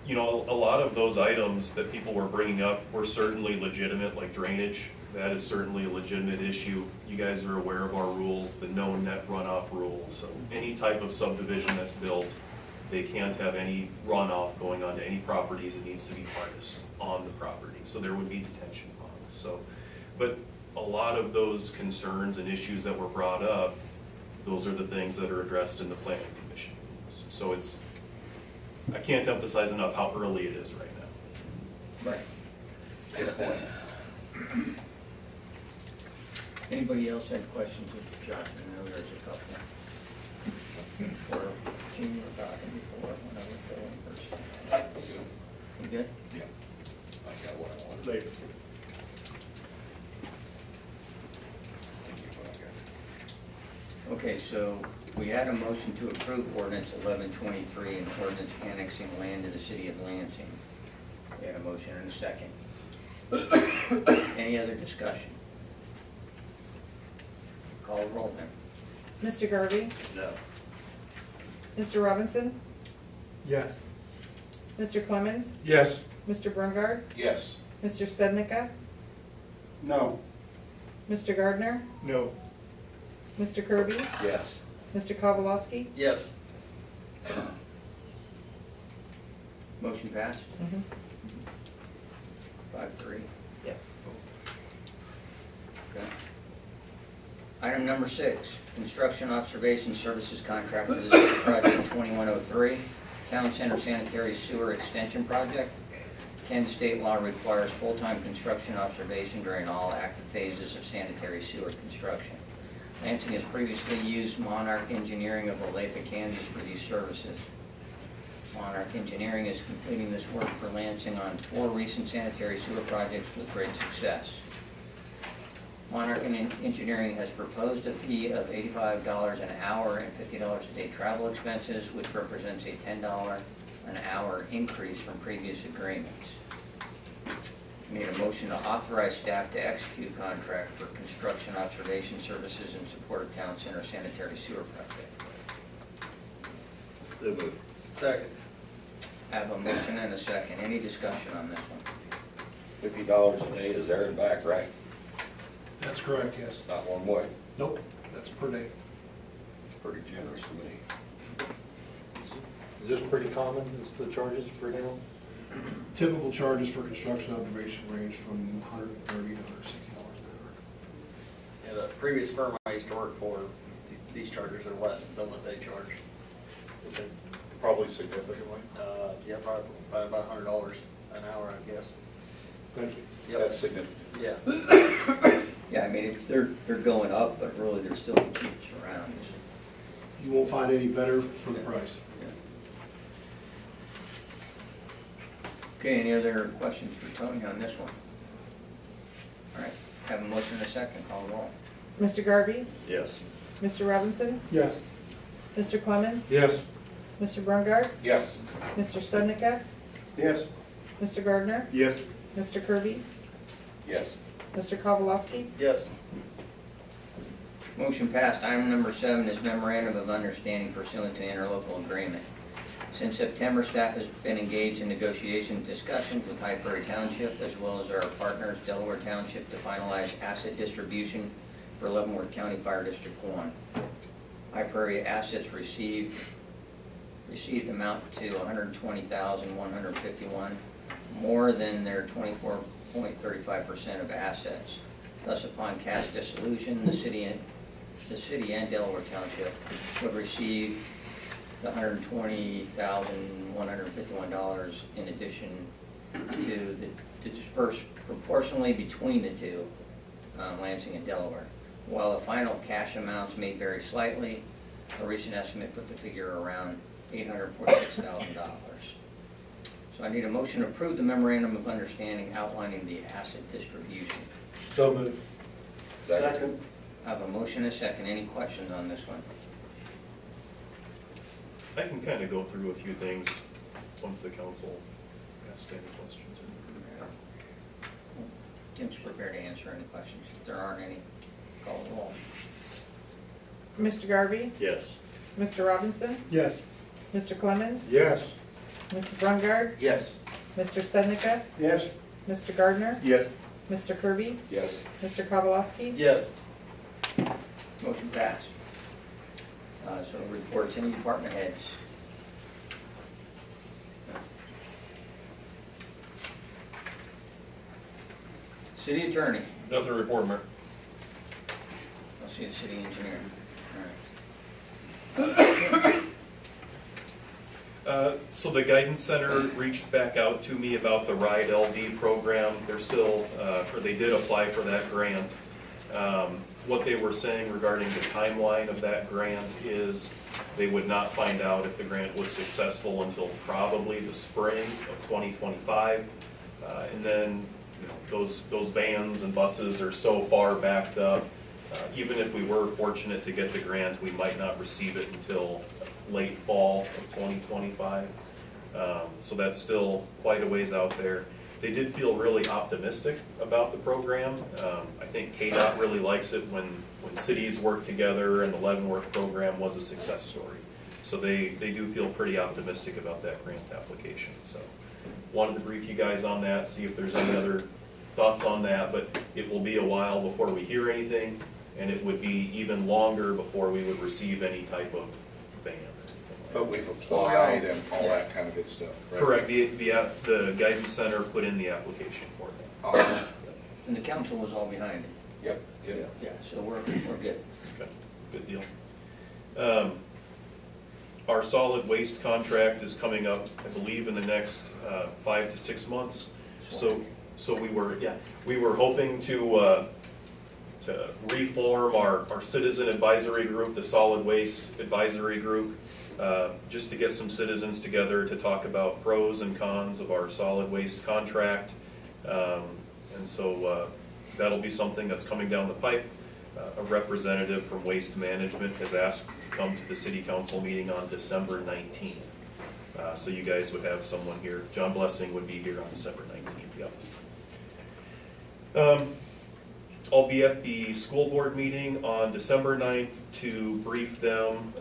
You know, a lot of those items that people were bringing up were certainly legitimate, like drainage. That is certainly a legitimate issue. You guys are aware of our rules, the no net runoff rule. So any type of subdivision that's built, they can't have any runoff going onto any properties. It needs to be harnessed on the property. So there would be detention ponds. So, but a lot of those concerns and issues that were brought up, those are the things that are addressed in the planning commission. So it's, I can't emphasize enough how early it is right now. Right. Good point. Anybody else have questions of Josh? I know there's a couple. Or Gene were talking before when I went there in person. You good? Yeah. I got what I wanted. Later. Okay, so we had a motion to approve ordinance 1123 and ordinance annexing land to the city of Lansing. We had a motion and a second. Any other discussion? Call the roll then. Mr. Garvey? No. Mr. Robinson? Yes. Mr. Clemens? Yes. Mr. Brungard? Yes. Mr. Stednica? No. Mr. Gardner? No. Mr. Kirby? Yes. Mr. Kowalowski? Yes. Motion passed? 5-3. Yes. Okay. Item number 6, construction observation services contract for the sewer project 2103, Town Center Sanitary Sewer Extension Project. Kansas state law requires full-time construction observation during all active phases of sanitary sewer construction. Lansing has previously used Monarch Engineering of Olathe, Kansas for these services. Monarch Engineering is completing this work for Lansing on 4 recent sanitary sewer projects with great success. Monarch Engineering has proposed a fee of $85 an hour and $50 a day travel expenses, which represents a $10 an hour increase from previous agreements. Made a motion to authorize staff to execute contract for construction observation services in support of Town Center Sanitary Sewer Project. So moved. Second. I have a motion and a second. Any discussion on this one? $50 a day is there and back, right? That's correct, yes. Not one way. Nope, that's per day. Pretty generous to me. Is this pretty common, is the charges for now? Typical charges for construction observation range from $130 to $160 an Yeah, the previous firm I used to work for, these charges are less than what they charge. Probably significantly. Yeah, probably about $100 an hour, I guess. Thank you. Yep. That's significant. Yeah. Yeah, I mean, they're going up, but really they're still keeps around. You won't find any better for the price. Okay, any other questions for Tony on this one? All right, have a motion and a second, call the roll. Mr. Garvey? Yes. Mr. Robinson? Yes. Mr. Clemens? Yes. Mr. Brungart? Yes. Mr. Studnicka? Yes. Mr. Gardner? Yes. Mr. Kirby? Yes. Mr. Kowalski? Yes. Motion passed. Item number 7 is memorandum of understanding pursuant to interlocal agreement. Since September, staff has been engaged in negotiation discussions with High Prairie Township as well as our partners, Delaware Township, to finalize asset distribution for Leavenworth County Fire District 1. High Prairie assets received amount to $120,151, more than their 24.35% of assets. Thus, upon cash dissolution, the city and Delaware Township would receive the $120,151 in addition to the dispersed proportionally between the two, Lansing and Delaware. While the final cash amounts may vary slightly, a recent estimate put the figure around $846,000. So I need a motion to approve the memorandum of understanding outlining the asset distribution. So moved. Second. I have a motion and a second. Any questions on this one? I can kind of go through a few things once the council asks any questions. Tim's prepared to answer any questions. If there aren't any, call the roll. Mr. Garvey? Yes. Mr. Robinson? Yes. Mr. Clemens? Yes. Mr. Brungart? Yes. Mr. Studnicka? Yes. Mr. Gardner? Yes. Mr. Kirby? Yes. Mr. Kowalski? Yes. Motion passed. So reports, any department heads? City attorney? Nothing to report, Mayor. I'll see the city engineer. So the Guidance Center reached back out to me about the RIDE LD program. They're still, or they did apply for that grant. What they were saying regarding the timeline of that grant is they would not find out if the grant was successful until probably the spring of 2025. And then those vans and buses are so far backed up. Even if we were fortunate to get the grant, we might not receive it until late fall of 2025. So that's still quite a ways out there. They did feel really optimistic about the program. I think KDOT really likes it when cities work together, and the Leavenworth program was a success story. So they do feel pretty optimistic about that grant application. So wanted to brief you guys on that, see if there's any other thoughts on that, but it will be a while before we hear anything, and it would be even longer before we would receive any type of ban. But we've applied and all that kind of good stuff, right? Correct. The Guidance Center put in the application for that. Oh, And the council was all behind it. yep, yep. Yeah, so we're good. Okay, good deal. Our solid waste contract is coming up, I believe, in the next 5 to 6 months. So we were hoping to reform our citizen advisory group, the solid waste advisory group, just to get some citizens together to talk about pros and cons of our solid waste contract. And so that'll be something that's coming down the pipe. A representative from Waste Management has asked to come to the city council meeting on December 19th. So you guys would have someone here. John Blessing would be here on December 19th, yep. I'll be at the school board meeting on December 9th to brief them.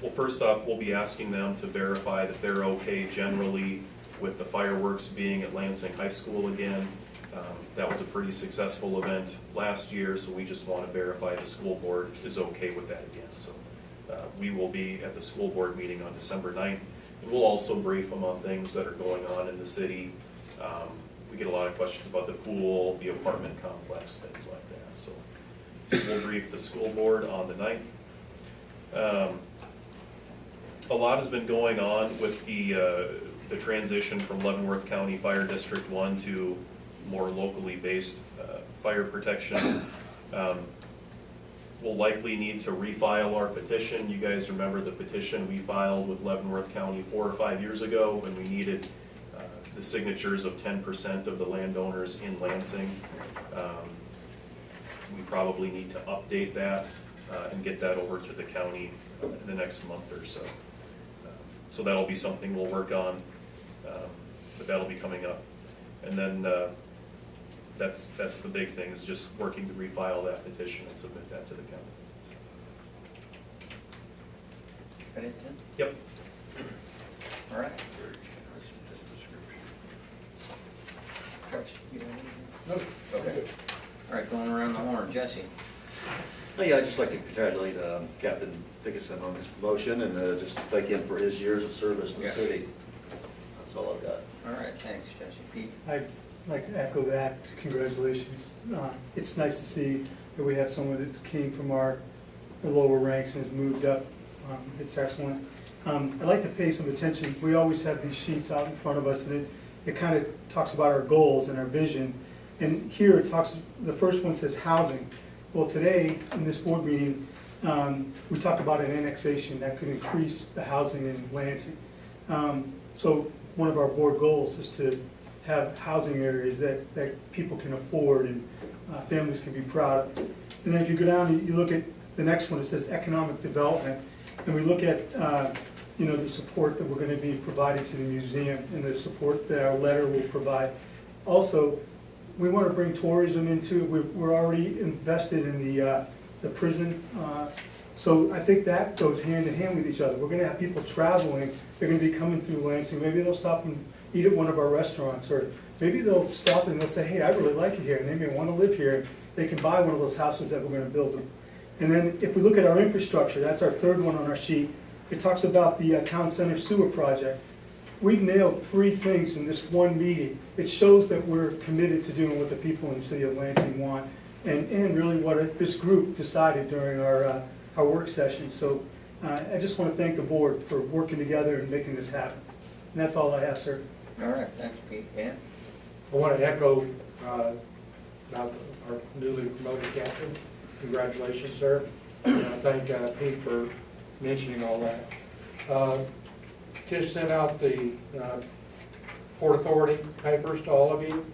Well, first off, we'll be asking them to verify that they're okay generally with the fireworks being at Lansing High School again. That was a pretty successful event last year, so we just want to verify the school board is okay with that again. So we will be at the school board meeting on December 9th. And we'll also brief them on things that are going on in the city. We get a lot of questions about the pool, the apartment complex, things like that. So we'll brief the school board on the 9th. A lot has been going on with the transition from Leavenworth County Fire District 1 to more locally based fire protection. We'll likely need to refile our petition. You guys remember the petition we filed with Leavenworth County 4 or 5 years ago when we needed the signatures of 10% of the landowners in Lansing. We probably need to update that and get that over to the county in the next month or so. So that'll be something we'll work on, but that'll be coming up. And then that's the big thing, is just working to refile that petition and submit that to the county. Is that it, Tim? Yep. All right. George, you got anything? No. Okay. All right, going around the horn, Jesse. Oh, yeah, I'd just like to congratulate Captain Dickinson on his promotion and just thank him for his years of service in the city. That's all I've got. All right, thanks, Jesse. Pete? I'd like to echo that. Congratulations. It's nice to see that we have someone that came from the lower ranks and has moved up. It's excellent. I'd like to pay some attention. We always have these sheets out in front of us, and it kind of talks about our goals and our vision. And here it talks, the first one says housing. Well, today in this board meeting, we talked about an annexation that could increase the housing in Lansing. So one of our board goals is to have housing areas that people can afford and families can be proud of. And then if you go down and you look at the next one, it says economic development. And we look at the support that we're going to be providing to the museum and the support that our letter will provide. Also, we want to bring tourism into, we're already invested in the prison. So I think that goes hand in hand with each other. We're going to have people traveling. They're going to be coming through Lansing. Maybe they'll stop and eat at one of our restaurants, or maybe they'll stop and they'll say, hey, I really like it here, and they may want to live here. They can buy one of those houses that we're going to build them. And then if we look at our infrastructure, that's our third one on our sheet. It talks about the town center sewer project. We've nailed 3 things in this one meeting. It shows that we're committed to doing what the people in the city of Lansing want, and really what this group decided during our work session. So I just want to thank the board for working together and making this happen. And that's all I have, sir. All right, thanks, Pete. Dan? I want to echo about our newly promoted captain. Congratulations, sir. And I thank Pete for mentioning all that. Tish sent out the Port Authority papers to all of you.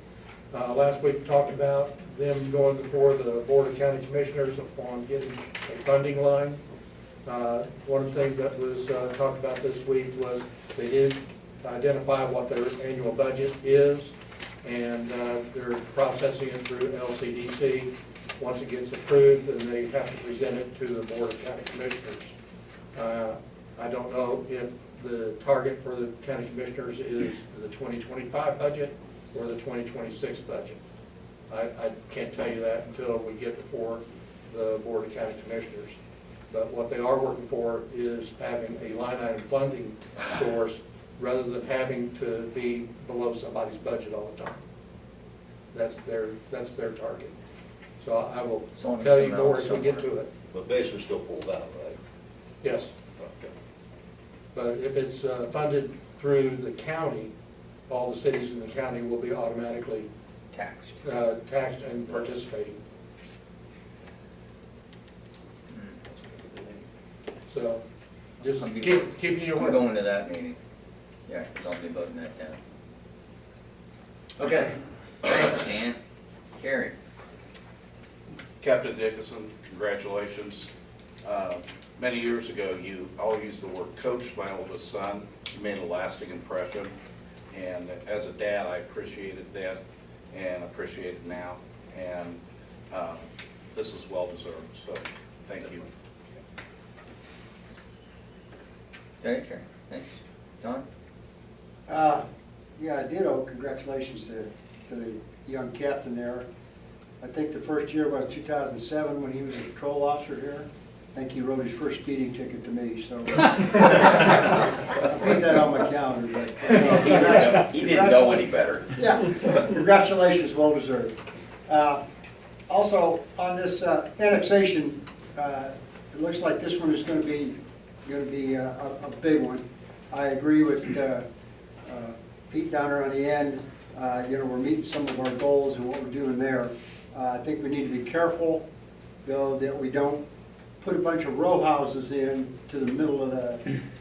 Last week we talked about them going before the Board of County Commissioners on getting a funding line. One of the things that was talked about this week was they did identify what their annual budget is, and they're processing it through LCDC. Once it gets approved, then they have to present it to the Board of County Commissioners. I don't know if the target for the county commissioners is the 2025 budget or the 2026 budget. I can't tell you that until we get before the Board of County Commissioners. But what they are working for is having a line item funding source rather than having to be below somebody's budget all the time. That's their target. So I will tell you more as we get to it. But base was still pulled out, right? Yes. Okay. But if it's funded through the county, all the cities in the county will be automatically taxed and participating. So just keeping you aware. I'm going to that meeting. Yeah, because I'll be voting that down. Okay. Thanks, Dan. Carrie. Captain Dickinson, congratulations. Many years ago, you all used the word coach, my oldest son. You made a lasting impression. And as a dad, I appreciated that and appreciate it now. And this is well deserved, so thank you. Thank you. Thanks. Don? Yeah, ditto. Congratulations to the young captain there. I think the first year was 2007 when he was a patrol officer here. I think he wrote his first speeding ticket to me, so I'll put that on my calendar. But, he didn't know any better. Yeah, congratulations, well deserved. Also, on this annexation it looks like this one is gonna be a big one. I agree with Pete down there on the end. You know, we're meeting some of our goals and what we're doing there. I think we need to be careful, though, that we don't put a bunch of row houses in to the middle of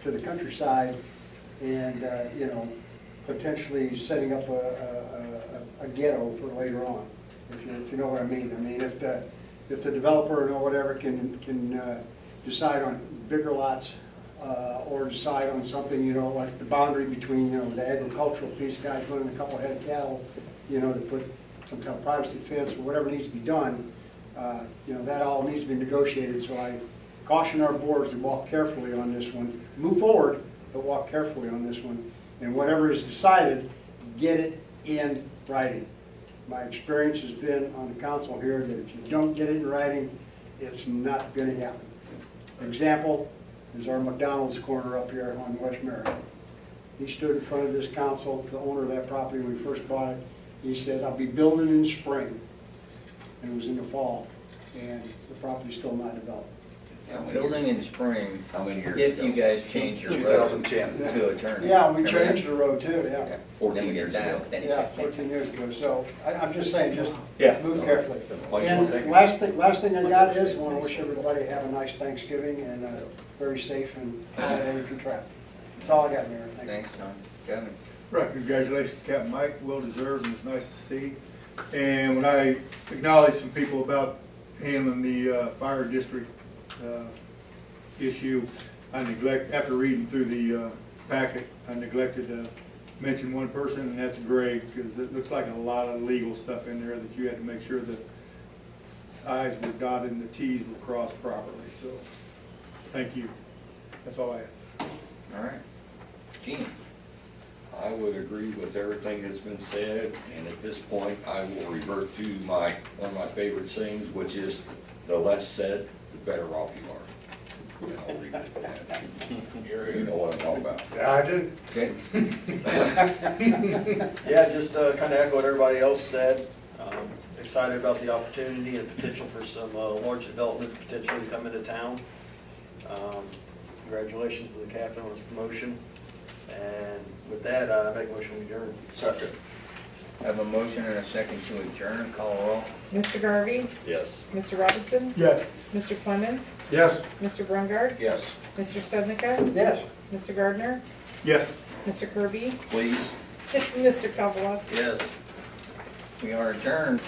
the countryside and, you know, potentially setting up a ghetto for later on, if you know what I mean. I mean, if the developer or whatever can decide on bigger lots, or decide on something, you know, like the boundary between, you know, the agricultural piece, guys running a couple head of cattle, you know, to put some kind of privacy fence or whatever needs to be done, you know, that all needs to be negotiated. So I caution our boards to walk carefully on this one. Move forward, but walk carefully on this one. And whatever is decided, get it in writing. My experience has been on the council here that if you don't get it in writing, it's not going to happen. Example is our McDonald's corner up here on West Merritt. He stood in front of this council, the owner of that property, when we first bought it. He said, "I'll be building in spring." And it was in the fall, and the property's still not developed. Building in spring, How many years if ago? you guys change your road 2010. to a turn. Yeah, we changed the road too, yeah. 14 years ago. Then he Yeah, said, 14 years ago. So I'm just saying, just Yeah. move carefully. Like And one thing. last thing I got is, I want to wish everybody have a nice Thanksgiving and a very safe and holiday if you travel. That's all I got, Mayor. Thank you. Thanks, Tom. Kevin? Right, congratulations, Captain Mike, well deserved, and it's nice to see. And when I acknowledged some people about handling the fire district issue, after reading through the packet, I neglected to mention one person, and that's Greg, because it looks like a lot of legal stuff in there that you had to make sure the I's were dotted and the T's were crossed properly, so thank you. That's all I have. All right. Gene? I would agree with everything that's been said, and at this point, I will revert to one of my favorite sayings, which is, the less said, the better off you are. And I'll leave it at that. You know what I'm talking about. Yeah, I do. Okay. Yeah, just kind of echo what everybody else said. Excited about the opportunity and potential for some large development potentially to come into town. Congratulations to the captain on his promotion. And with that, I make a motion to adjourn. Second. I have a motion and a second to adjourn. Call roll. Mr. Garvey? Yes. Mr. Robinson? Yes. Mr. Clemens? Yes. Mr. Brungard? Yes. Mr. Stednica? Yes. Mr. Gardner? Yes. Mr. Kirby? Please. Mr. Kowalski? Yes. We are adjourned.